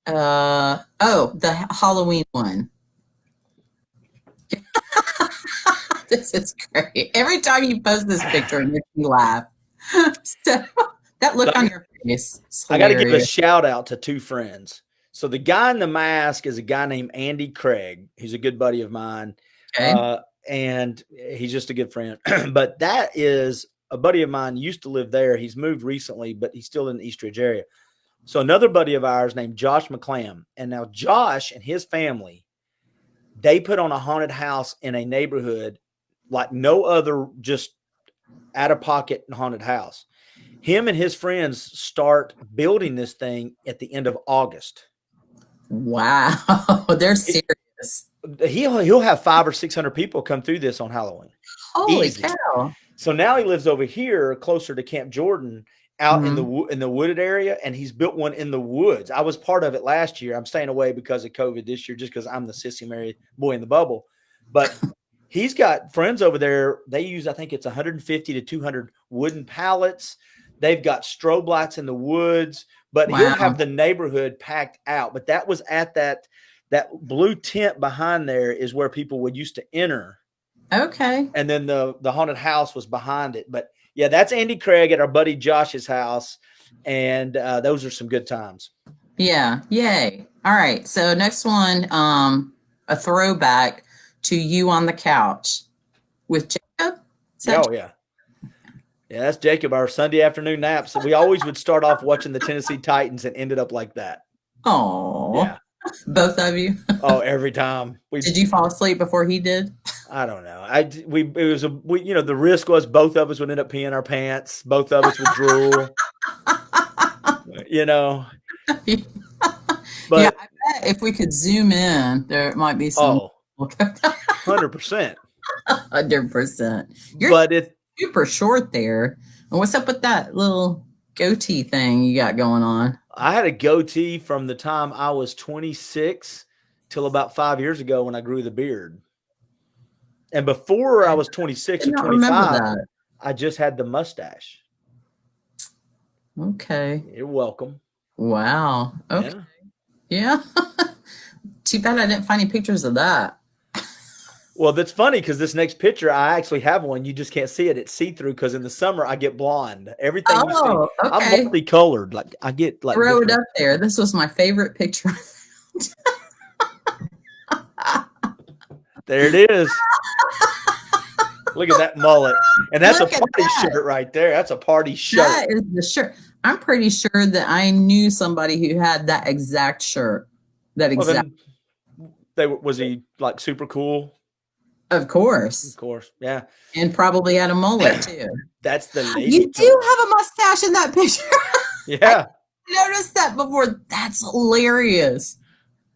Speaker 2: The Halloween one. This is great. Every time you post this picture, it makes me laugh. So that look on your face.
Speaker 1: I got to give a shout out to 2 friends. So the guy in the mask is a guy named Andy Craig. He's a good buddy of mine.
Speaker 2: Okay.
Speaker 1: And he's just a good friend. But that is a buddy of mine, used to live there. He's moved recently, but he's still in the Eastridge area. So another buddy of ours named Josh McClam. And now Josh and his family, they put on a haunted house in a neighborhood like no other, just out of pocket haunted house. Him and his friends start building this thing at the end of August.
Speaker 2: Wow. They're serious.
Speaker 1: He'll have 500 or 600 people come through this on Halloween.
Speaker 2: Holy
Speaker 1: Easy.
Speaker 2: cow.
Speaker 1: So now he lives over here closer to Camp Jordan out in the wooded area, and he's built one in the woods. I was part of it last year. I'm staying away because of COVID this year just because I'm the sissy married boy in the bubble. But he's got friends over there. They use, I think it's 150 to 200 wooden pallets. They've got strobe lights in the woods, but he'll have the neighborhood packed out. But that was at that blue tent behind there is where people would used to enter.
Speaker 2: Okay.
Speaker 1: And then the haunted house was behind it. But yeah, that's Andy Craig at our buddy Josh's house. And those are some good times.
Speaker 2: Yeah. Yay. All right. So next one, a throwback to you on the couch with Jacob.
Speaker 1: Oh, yeah. Yeah, that's Jacob, our Sunday afternoon naps. We always would start off watching the Tennessee Titans and ended up like that.
Speaker 2: Oh, yeah. Both of you?
Speaker 1: Oh, every time.
Speaker 2: Did you fall asleep before he did?
Speaker 1: I don't know. The risk was both of us would end up peeing our pants. Both of us would drool. But
Speaker 2: yeah, I bet if we could zoom in, there might be some.
Speaker 1: 100%.
Speaker 2: 100%. You're super short there. And what's up with that little goatee thing you got going on?
Speaker 1: I had a goatee from the time I was 26 till about 5 years ago when I grew the beard. And before I was 26 or 25, I just had the mustache.
Speaker 2: Okay.
Speaker 1: You're welcome.
Speaker 2: Wow. Okay. Yeah. Too bad I didn't find any pictures of that.
Speaker 1: Well, that's funny because this next picture, I actually have one. You just can't see it. It's see-through because in the summer I get blonde. Everything you see,
Speaker 2: Oh,
Speaker 1: I'm
Speaker 2: okay.
Speaker 1: multicolored. Like I get like
Speaker 2: Throw it
Speaker 1: different.
Speaker 2: up there. This was my favorite picture.
Speaker 1: There it is. Look at that mullet, and that's a
Speaker 2: Look at
Speaker 1: party
Speaker 2: that.
Speaker 1: shirt right there. That's a party shirt.
Speaker 2: That is the shirt. I'm pretty sure that I knew somebody who had that exact shirt. That
Speaker 1: Well,
Speaker 2: exact,
Speaker 1: then was he like super cool?
Speaker 2: of
Speaker 1: Of
Speaker 2: course.
Speaker 1: course, yeah.
Speaker 2: And probably had a mullet too.
Speaker 1: That's the lady
Speaker 2: You do
Speaker 1: killer.
Speaker 2: have a mustache in that picture. I
Speaker 1: Yeah.
Speaker 2: noticed that before. That's hilarious.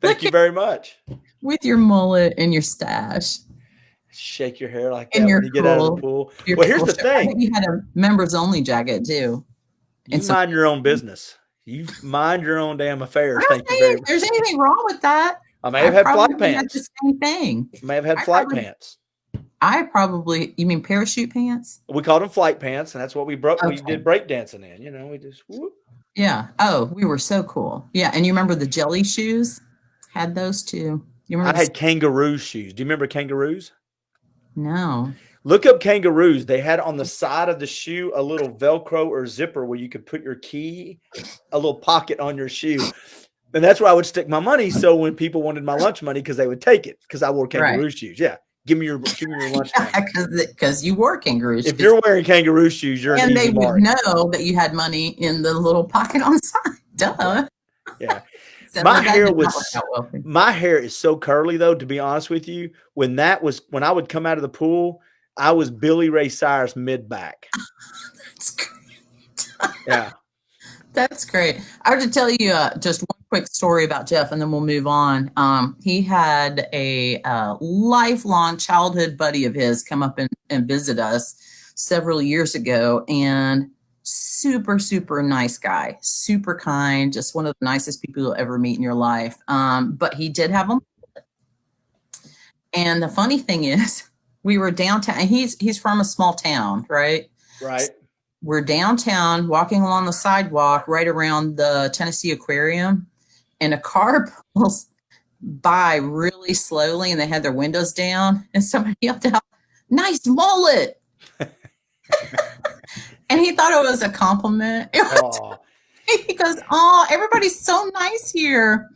Speaker 1: Thank
Speaker 2: Look
Speaker 1: you
Speaker 2: at
Speaker 1: very much.
Speaker 2: with your mullet and your stash
Speaker 1: Shake your hair like
Speaker 2: and
Speaker 1: that when you get out of the pool. Well, here's
Speaker 2: cool
Speaker 1: the
Speaker 2: shirt. I
Speaker 1: thing.
Speaker 2: think you had a members only jacket too.
Speaker 1: You
Speaker 2: And so
Speaker 1: mind your own business. You mind your own damn affairs.
Speaker 2: I don't
Speaker 1: Thank you
Speaker 2: think
Speaker 1: very
Speaker 2: there's
Speaker 1: much.
Speaker 2: anything wrong with that.
Speaker 1: I may
Speaker 2: I
Speaker 1: have had flight
Speaker 2: probably had the
Speaker 1: pants.
Speaker 2: same thing.
Speaker 1: I may have had
Speaker 2: I
Speaker 1: flight
Speaker 2: probably,
Speaker 1: pants.
Speaker 2: you mean parachute pants?
Speaker 1: We called them flight pants, and that's what we broke. We
Speaker 2: Okay.
Speaker 1: did break dancing in. You know, we just whoop.
Speaker 2: Yeah. Oh, we were so cool. Yeah. And you remember the jelly shoes? Had those too. You
Speaker 1: I
Speaker 2: remember
Speaker 1: had kangaroo shoes. Do you remember kangaroos?
Speaker 2: no.
Speaker 1: Look up kangaroos. They had on the side of the shoe a little Velcro or zipper where you could put your key, a little pocket on your shoe. And that's where I would stick my money. So when people wanted my lunch money, because they would take it because I wore
Speaker 2: Right.
Speaker 1: kangaroo shoes. Yeah. Give me your lunch money.
Speaker 2: Because you wore kangaroo shoes.
Speaker 1: If you're wearing kangaroo shoes, you're an
Speaker 2: And they
Speaker 1: easy
Speaker 2: would
Speaker 1: mark.
Speaker 2: know that you had money in the little pocket on the side. Duh.
Speaker 1: Yeah.
Speaker 2: So
Speaker 1: My
Speaker 2: that
Speaker 1: hair
Speaker 2: did not
Speaker 1: was
Speaker 2: work out well for you.
Speaker 1: my hair is so curly though, to be honest with you. When I would come out of the pool, I was Billy Ray Cyrus mid back.
Speaker 2: That's great.
Speaker 1: Yeah.
Speaker 2: That's great. I have to tell you just one quick story about Jeff, and then we'll move on. He had a lifelong childhood buddy of his come up and visit us several years ago, and super, super nice guy, super kind, just one of the nicest people you'll ever meet in your life. But he did have a, and the funny thing is, we were downtown, and he's from a small town, right?
Speaker 1: Right.
Speaker 2: We're downtown walking along the sidewalk right around the Tennessee Aquarium, and a car pulls by really slowly, and they had their windows down, and somebody yelled out, "Nice mullet." And he thought it was a compliment. He goes, "Oh, everybody's so nice here."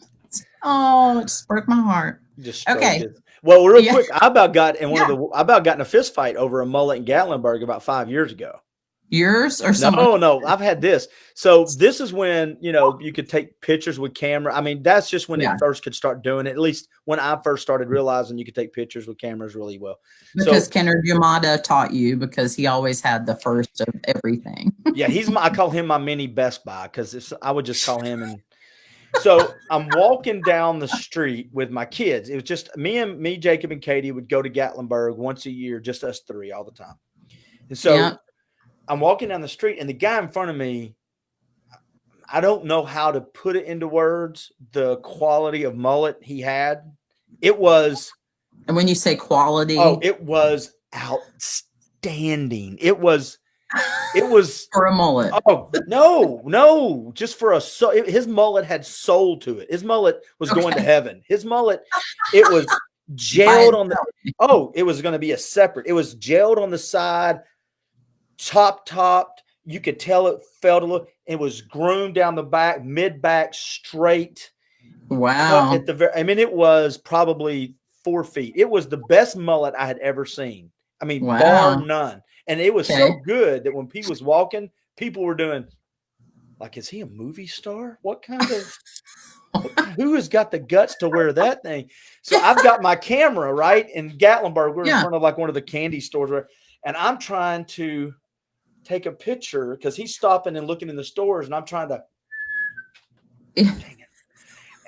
Speaker 2: Oh, it just broke my heart.
Speaker 1: Just
Speaker 2: Okay.
Speaker 1: it. Well, real
Speaker 2: Yeah.
Speaker 1: quick, I about got in a fist fight over a mullet in Gatlinburg about 5 years ago.
Speaker 2: Yours or someone?
Speaker 1: No, I've had this. So this is when, you could take pictures with camera. I mean, that's just when
Speaker 2: Yeah.
Speaker 1: it first could start doing it. At least when I first started realizing you could take pictures with cameras really well.
Speaker 2: Because Kennard Yamada taught you, because he always had the first of everything.
Speaker 1: Yeah, I call him my mini Best Buy because I would just call him. And so I'm walking down the street with my kids. It was just me, Jacob, and Katie would go to Gatlinburg once a year, just us three all the time. And so
Speaker 2: Yeah.
Speaker 1: I'm walking down the street, and the guy in front of me, I don't know how to put it into words, the quality of mullet he had. It was.
Speaker 2: And when you say quality,
Speaker 1: it was outstanding. It was
Speaker 2: for a mullet.
Speaker 1: Oh, no, just for his mullet had soul to it. His mullet was going to heaven. His mullet, it was gelled on it was going to be it was gelled on the side, topped. You could tell it felt a little, it was groomed down the back, mid back, straight.
Speaker 2: Wow.
Speaker 1: It was probably 4 feet. It was the best mullet I had ever seen. I mean, bar none. And it was so good that when he was walking, people were doing, like, is he a movie star? What kind of, who has got the guts to wear that thing? So I've got my camera, right? In Gatlinburg, we're in front of like one of the candy stores, and I'm trying to take a picture because he's stopping and looking in the stores, and I'm trying to, dang it.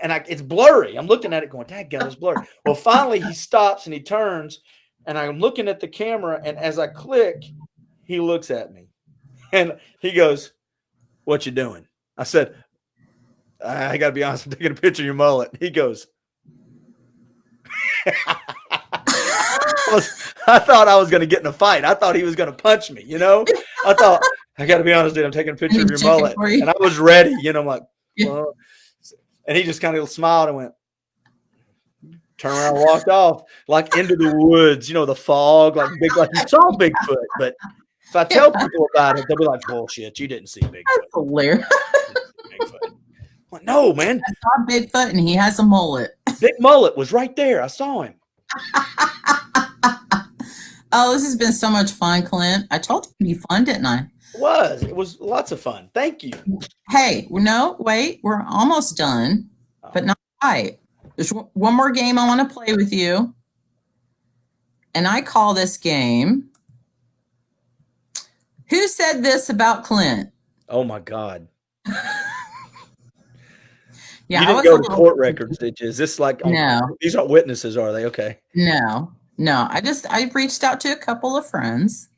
Speaker 1: And it's blurry. I'm looking at it going, dadgum, it's blurry. Well, finally he stops and he turns, and I'm looking at the camera, and as I click, he looks at me, and he goes, "What you doing?" I said, "I got to be honest, I'm taking a picture of your mullet." He goes, I thought I was going to get in a fight. I thought he was going to punch me, I thought, I got to be honest, dude, I'm taking a picture of your mullet. And I was ready, I'm like, well. And he just kind of smiled and went, Turn around, walked off like into the woods, the fog, like you saw Bigfoot. But if I tell people about it, they'll be like, bullshit, you didn't see Bigfoot.
Speaker 2: Hilarious.
Speaker 1: Bigfoot. I'm like, no, man.
Speaker 2: I saw Bigfoot and he has a mullet.
Speaker 1: Big mullet was right there. I saw him.
Speaker 2: Oh, this has been so much fun, Clint. I told you it'd be fun, didn't I?
Speaker 1: It was lots of fun. Thank you.
Speaker 2: Hey, no, wait, we're almost done, but not quite. There's one more game I want to play with you. And I call this game, Who Said This About Clint?
Speaker 1: Oh, my God.
Speaker 2: Yeah,
Speaker 1: you didn't go to court records, did you? Is this like,
Speaker 2: no,
Speaker 1: these aren't witnesses, are they? Okay.
Speaker 2: No. I reached out to a couple of friends.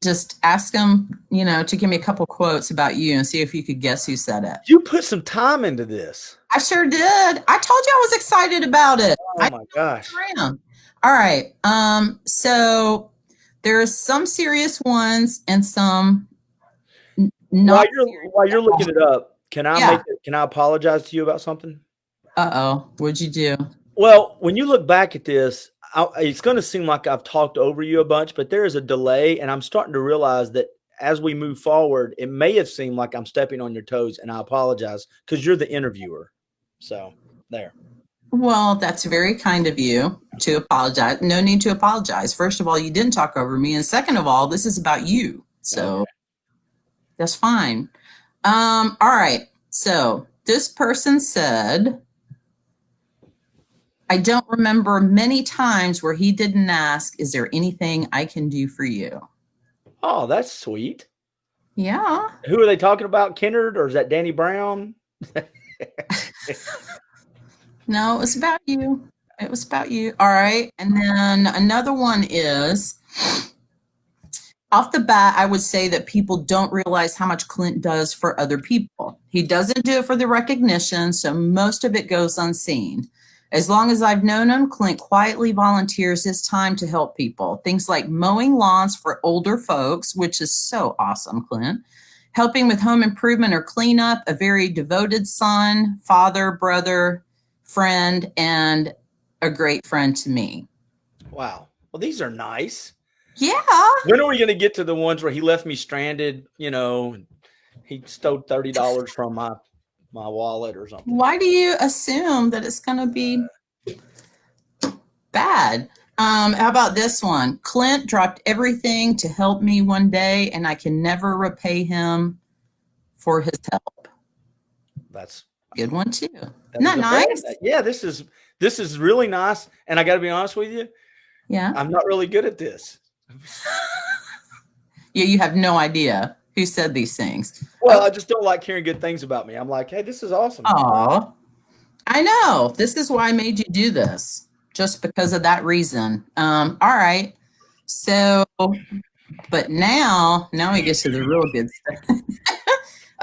Speaker 2: Just ask them, to give me a couple quotes about you and see if you could guess who said it.
Speaker 1: You put some time into this.
Speaker 2: I sure did. I told you I was excited about it.
Speaker 1: Oh my gosh.
Speaker 2: All right. So there's some serious ones and some not.
Speaker 1: While you're looking it up, can I apologize to you about something?
Speaker 2: Uh-oh. What'd you do?
Speaker 1: Well, when you look back at this, it's going to seem like I've talked over you a bunch, but there is a delay, and I'm starting to realize that as we move forward, it may have seemed like I'm stepping on your toes, and I apologize because you're the interviewer. So there.
Speaker 2: Well, that's very kind of you to apologize. No need to apologize. First of all, you didn't talk over me, and second of all, this is about you. So That's fine. All right. So this person said, I don't remember many times where he didn't ask, is there anything I can do for you?
Speaker 1: Oh, that's sweet.
Speaker 2: Yeah.
Speaker 1: Who are they talking about? Kennard, or is that Danny Brown?
Speaker 2: No, it was about you. It was about you. All right. And then another one is, off the bat, I would say that people don't realize how much Clint does for other people. He doesn't do it for the recognition, so most of it goes unseen. As long as I've known him, Clint quietly volunteers his time to help people. Things like mowing lawns for older folks, which is so awesome, Clint. Helping with home improvement or cleanup, a very devoted son, father, brother, friend, and a great friend to me.
Speaker 1: Wow. Well, these are nice.
Speaker 2: Yeah.
Speaker 1: When are we going to get to the ones where he left me stranded, he stole $30 from my wallet or something?
Speaker 2: Why do you assume that it's going to be bad? How about this one? Clint dropped everything to help me one day, and I can never repay him for his help.
Speaker 1: That's
Speaker 2: a good one too. Isn't that nice?
Speaker 1: Yeah, this is really nice. And I got to be honest with you.
Speaker 2: Yeah.
Speaker 1: I'm not really good at this.
Speaker 2: Yeah, you have no idea who said these things.
Speaker 1: Well, I just don't like hearing good things about me. I'm like, hey, this is awesome.
Speaker 2: Oh, I know. This is why I made you do this, just because of that reason. All right. So, but now we get to the real good stuff.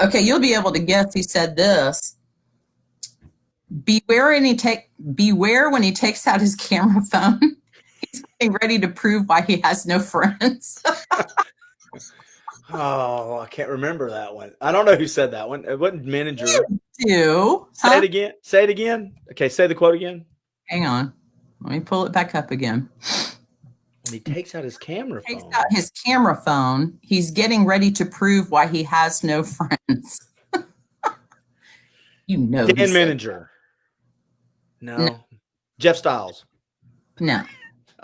Speaker 2: Okay, you'll be able to guess who said this. Beware when he takes out his camera phone. He's getting ready to prove why he has no friends.
Speaker 1: Oh, I can't remember that one. I don't know who said that one. It wasn't manager.
Speaker 2: You do.
Speaker 1: Say it again. Say it again. Okay, say the quote again.
Speaker 2: Hang on. Let me pull it back up again.
Speaker 1: When he takes out his camera phone.
Speaker 2: Takes out his camera phone. He's getting ready to prove why he has no friends. Dan
Speaker 1: Manager. No. Jeff Styles.
Speaker 2: No.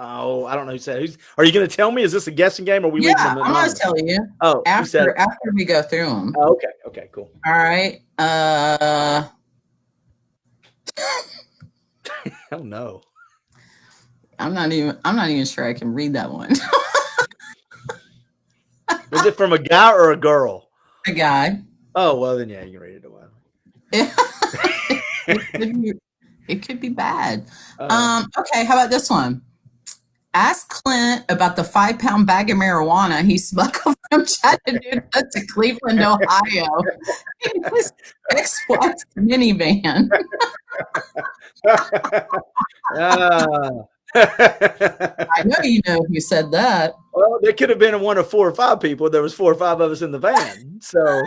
Speaker 1: Oh, I don't know who said it. Are you going to tell me? Is this a guessing game? Or are we leaving them
Speaker 2: I'm going to tell you.
Speaker 1: Oh,
Speaker 2: after we go through them.
Speaker 1: Oh, okay, cool.
Speaker 2: All right.
Speaker 1: Oh no.
Speaker 2: I'm not even sure I can read that one.
Speaker 1: Was it from a guy or a girl?
Speaker 2: A guy.
Speaker 1: Oh, well then yeah, you can read it.
Speaker 2: It could be bad. Okay, how about this one? Ask Clint about the 5-pound bag of marijuana he smuggled from Chattanooga to Cleveland, Ohio. In his ex-wife's minivan. I know you know who said that.
Speaker 1: Well, there could have been one of 4 or 5 people. There was 4 or 5 of us in the van. So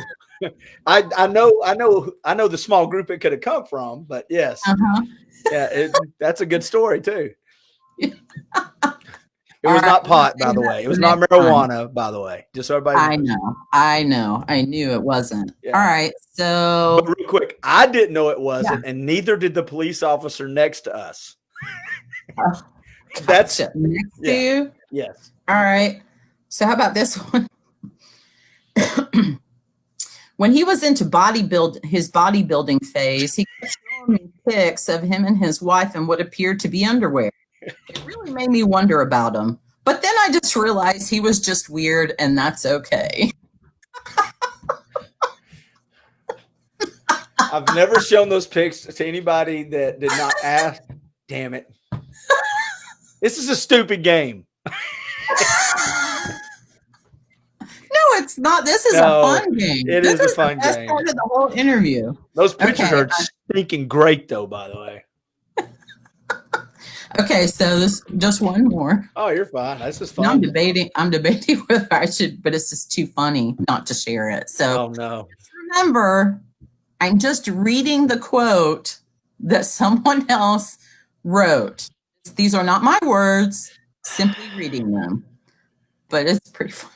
Speaker 1: I know the small group it could have come from, but yes,
Speaker 2: Uh-huh.
Speaker 1: yeah, that's a good story too. It
Speaker 2: All
Speaker 1: was
Speaker 2: right,
Speaker 1: not
Speaker 2: we're gonna
Speaker 1: pot, by
Speaker 2: save
Speaker 1: the
Speaker 2: that
Speaker 1: way. It
Speaker 2: for
Speaker 1: was not
Speaker 2: next time.
Speaker 1: marijuana, by the way. Just so everybody knows.
Speaker 2: I know. I knew it wasn't. All
Speaker 1: Yeah.
Speaker 2: right,
Speaker 1: But
Speaker 2: so
Speaker 1: real quick, I didn't know it
Speaker 2: yeah.
Speaker 1: wasn't, and neither did the police officer next to us.
Speaker 2: Oh,
Speaker 1: That's
Speaker 2: gotcha. Next to
Speaker 1: yeah.
Speaker 2: you.
Speaker 1: Yes.
Speaker 2: All right. So how about this one? When he was into his bodybuilding phase, he kept showing me pics of him and his wife in what appeared to be underwear. It really made me wonder about him. But then I just realized he was just weird, and that's okay.
Speaker 1: I've never shown those pics to anybody that did not ask. Damn it. This is a stupid game.
Speaker 2: No, it's not. This is a
Speaker 1: No,
Speaker 2: fun game.
Speaker 1: it
Speaker 2: This
Speaker 1: is a
Speaker 2: is the
Speaker 1: fun
Speaker 2: best
Speaker 1: game.
Speaker 2: part of the whole interview.
Speaker 1: Those pictures
Speaker 2: Okay.
Speaker 1: are stinking great, though, by the way.
Speaker 2: Okay, so this just one more.
Speaker 1: Oh, you're fine. This is
Speaker 2: Now
Speaker 1: fun.
Speaker 2: I'm debating whether I should, but it's just too funny not to share it. So
Speaker 1: Oh, no.
Speaker 2: remember, I'm just reading the quote that someone else wrote. These are not my words, simply reading them. But it's pretty funny.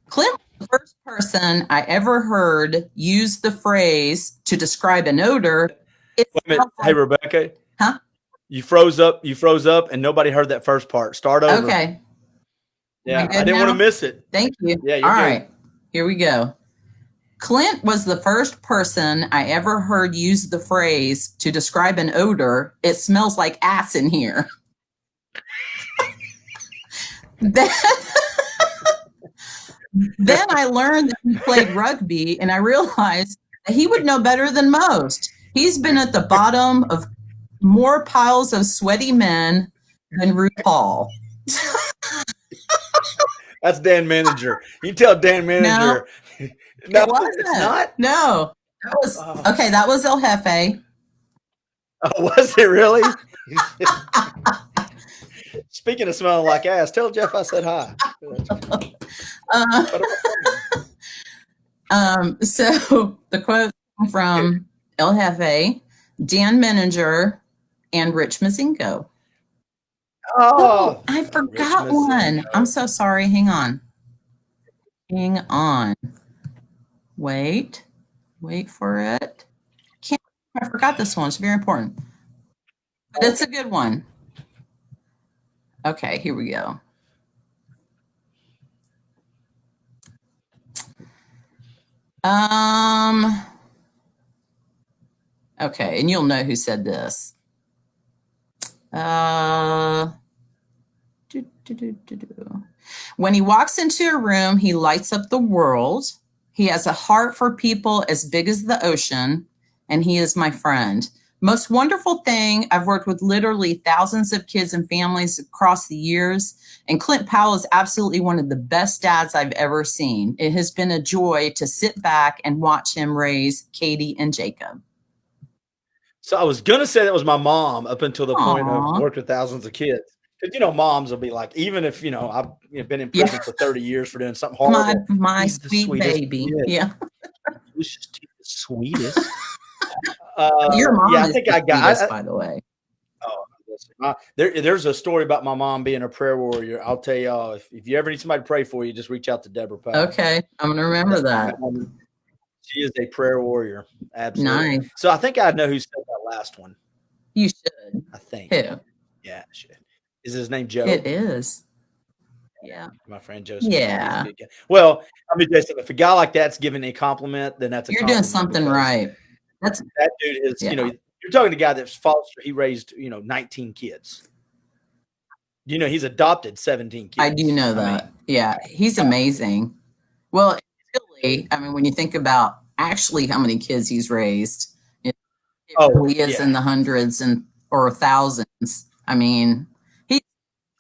Speaker 2: Clint was the first person I ever heard use the phrase to describe an odor.
Speaker 1: Wait a minute. Hey, Rebecca.
Speaker 2: Huh?
Speaker 1: You froze up, and nobody heard that first part. Start over.
Speaker 2: Okay.
Speaker 1: Yeah, I didn't want to miss it.
Speaker 2: Thank you.
Speaker 1: Yeah, you're
Speaker 2: All
Speaker 1: good.
Speaker 2: right. Here we go. Clint was the first person I ever heard use the phrase to describe an odor. It smells like ass in here. Then I learned that he played rugby, and I realized that he would know better than most. He's been at the bottom of more piles of sweaty men than RuPaul.
Speaker 1: That's Dan Manager. You tell Dan Manager. No,
Speaker 2: it wasn't.
Speaker 1: It's not.
Speaker 2: No, that was okay. That was El Jefe.
Speaker 1: Oh, was it really? Speaking of smelling like ass, tell Jeff I said hi.
Speaker 2: So the quote from El Jefe, Dan Manager, and Rich Mazingo.
Speaker 1: Oh,
Speaker 2: I forgot one. I'm so sorry. Hang on. Wait for it. I forgot this one. It's very important. But it's a good one. Okay, here we go. Okay, and you'll know who said this. When he walks into a room, he lights up the world. He has a heart for people as big as the ocean, and he is my friend. Most wonderful thing, I've worked with literally thousands of kids and families across the years, and Clint Powell is absolutely one of the best dads I've ever seen. It has been a joy to sit back and watch him raise Katie and Jacob.
Speaker 1: So I was going to say that was my mom up until the point of worked with thousands of kids. Because, moms will be like, even if, I've been in prison for 30 years for doing something horrible.
Speaker 2: My sweet baby.
Speaker 1: Kid.
Speaker 2: Yeah.
Speaker 1: He's just the sweetest.
Speaker 2: Your mom
Speaker 1: I think I got
Speaker 2: it, by the way.
Speaker 1: Oh, there's a story about my mom being a prayer warrior. I'll tell y'all, if you ever need somebody to pray for you, just reach out to Deborah Powell.
Speaker 2: Okay. I'm going to remember that.
Speaker 1: She is a prayer warrior. Absolutely.
Speaker 2: Nice.
Speaker 1: So I think I know who said that last one.
Speaker 2: You should.
Speaker 1: I think.
Speaker 2: Who?
Speaker 1: Yeah, I should. Is his name Joe?
Speaker 2: It is. Yeah.
Speaker 1: My friend Joe Smith.
Speaker 2: Yeah.
Speaker 1: Well, I mean, if a guy like that's giving a compliment, then that's
Speaker 2: You're doing something right.
Speaker 1: That dude is, you're talking to a guy that's foster. He raised, 19 kids. He's adopted 17 kids.
Speaker 2: I do know that. Yeah. He's amazing. Well, really, I mean, when you think about actually how many kids he's raised, it really is in the hundreds or thousands. I mean,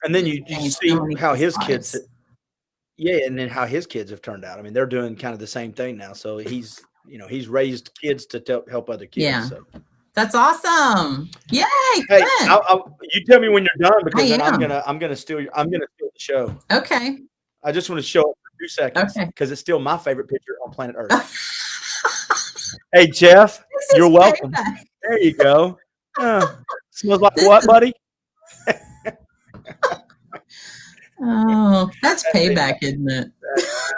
Speaker 1: and then you see how his kids, and then how his kids have turned out. I mean, they're doing kind of the same thing now. So he's raised kids to help other kids.
Speaker 2: Yeah.
Speaker 1: So.
Speaker 2: That's awesome! Yay!
Speaker 1: Hey, you tell me when you're done because then I'm gonna steal the show.
Speaker 2: Okay.
Speaker 1: I just want to show up for 2 seconds
Speaker 2: Okay.
Speaker 1: because it's still my favorite picture on planet Earth. Hey, Jeff, you're welcome.
Speaker 2: Payback.
Speaker 1: There you go. Smells like
Speaker 2: This
Speaker 1: what,
Speaker 2: is,
Speaker 1: buddy?
Speaker 2: oh, that's
Speaker 1: That made
Speaker 2: payback, isn't it?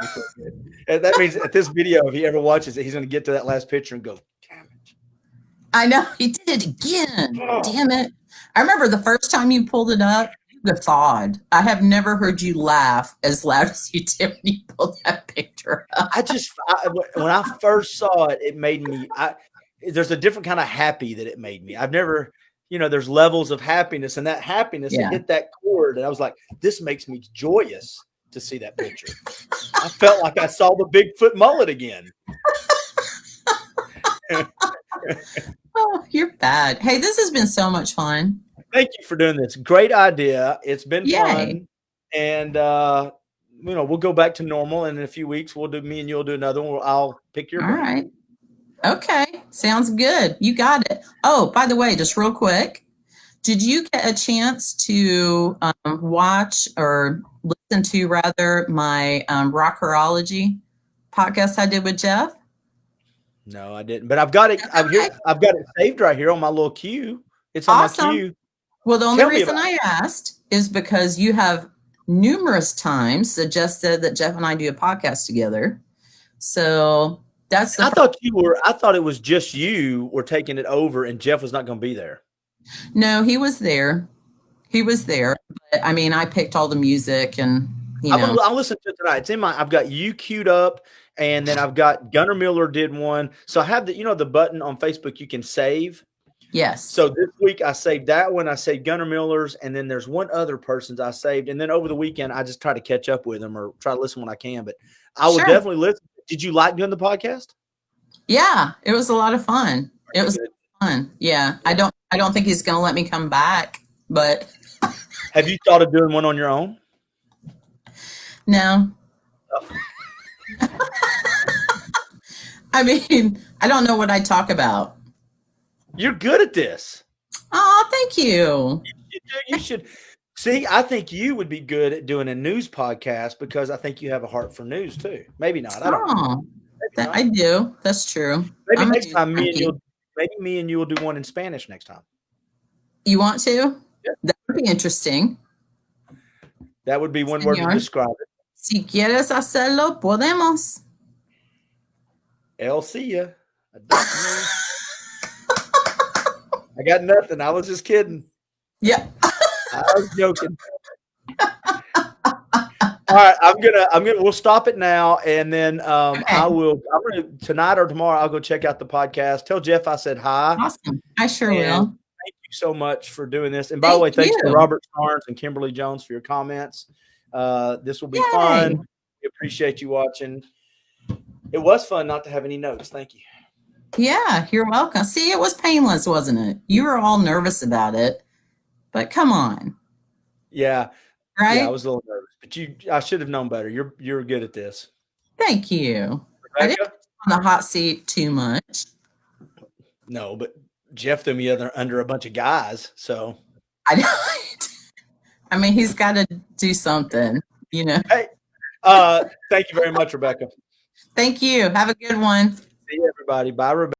Speaker 1: me feel good. And that means at this video, if he ever watches it, he's going to get to that last picture and go, damn it.
Speaker 2: I know he did it again.
Speaker 1: Oh.
Speaker 2: Damn it. I remember the first time you pulled it up, you guffawed. I have never heard you laugh as loud as you did when you pulled that picture up.
Speaker 1: When I first saw it, it made me, there's a different kind of happy that it made me. I've never, there's levels of happiness, and that happiness, it hit that chord. And I was like, this makes me joyous to see that picture. I felt like I saw the Bigfoot mullet again.
Speaker 2: Oh, you're bad. Hey, this has been so much fun.
Speaker 1: Thank you for doing this. Great idea. It's been
Speaker 2: Yay.
Speaker 1: fun. And, we'll go back to normal. And in a few weeks, me and you'll do another one. I'll pick your brain.
Speaker 2: All right. Okay. Sounds good. You got it. Oh, by the way, just real quick, did you get a chance to watch or listen to rather my Rockerology podcast I did with Jeff?
Speaker 1: No, I didn't. But I've got it. I've got it saved right here on my little queue. It's on
Speaker 2: Awesome.
Speaker 1: my queue.
Speaker 2: Well, the only reason I asked is because you have numerous times suggested that Jeff and I do a podcast together. So that's
Speaker 1: I thought it was just you were taking it over and Jeff was not going to be there.
Speaker 2: No, he was there. But I mean, I picked all the music and,
Speaker 1: I'll listen to it tonight. It's I've got you queued up, and then I've got Gunnar Miller did one. So I have the button on Facebook you can save.
Speaker 2: Yes.
Speaker 1: So this week I saved that one. I saved Gunnar Miller's, and then there's one other person's I saved. And then over the weekend, I just try to catch up with them or try to listen when I can. But I will definitely listen. Did you like doing the podcast?
Speaker 2: Yeah, it was a lot of fun. It was fun. Yeah. I don't think he's going to let me come back, but.
Speaker 1: Have you thought of doing one on your own?
Speaker 2: No. Oh. I mean, I don't know what I talk about.
Speaker 1: You're good at this.
Speaker 2: Oh, thank you.
Speaker 1: You should. See, I think you would be good at doing a news podcast because I think you have a heart for news too. Maybe not. I don't know.
Speaker 2: I do. That's true.
Speaker 1: Maybe next time me and you will do one in Spanish next time.
Speaker 2: You want to? Yeah. That would be interesting.
Speaker 1: That would be one word to describe it.
Speaker 2: Si quieres hacerlo, podemos.
Speaker 1: See ya. I got nothing. I was just kidding.
Speaker 2: Yeah.
Speaker 1: I was joking. All right, we'll stop it now. And then tonight or tomorrow, I'll go check out the podcast. Tell Jeff I said hi.
Speaker 2: Awesome. I sure will.
Speaker 1: Thank you so much for doing this. And by the way, thanks to Robert Starnes and Kimberly Jones for your comments. This will be fun. We appreciate you watching. It was fun not to have any notes. Thank you.
Speaker 2: Yeah, you're welcome. See, it was painless, wasn't it? You were all nervous about it, but come on.
Speaker 1: Yeah.
Speaker 2: Right?
Speaker 1: Yeah, I was a little nervous, but I should have known better. You're good at this.
Speaker 2: Thank you.
Speaker 1: Rebecca?
Speaker 2: I didn't put on the hot seat too much.
Speaker 1: No, but Jeff threw me under a bunch of guys, so.
Speaker 2: I mean, he's got to do something,
Speaker 1: Hey, thank you very much, Rebecca.
Speaker 2: Thank you. Have a good one.
Speaker 1: See you, everybody. Bye, Rebecca.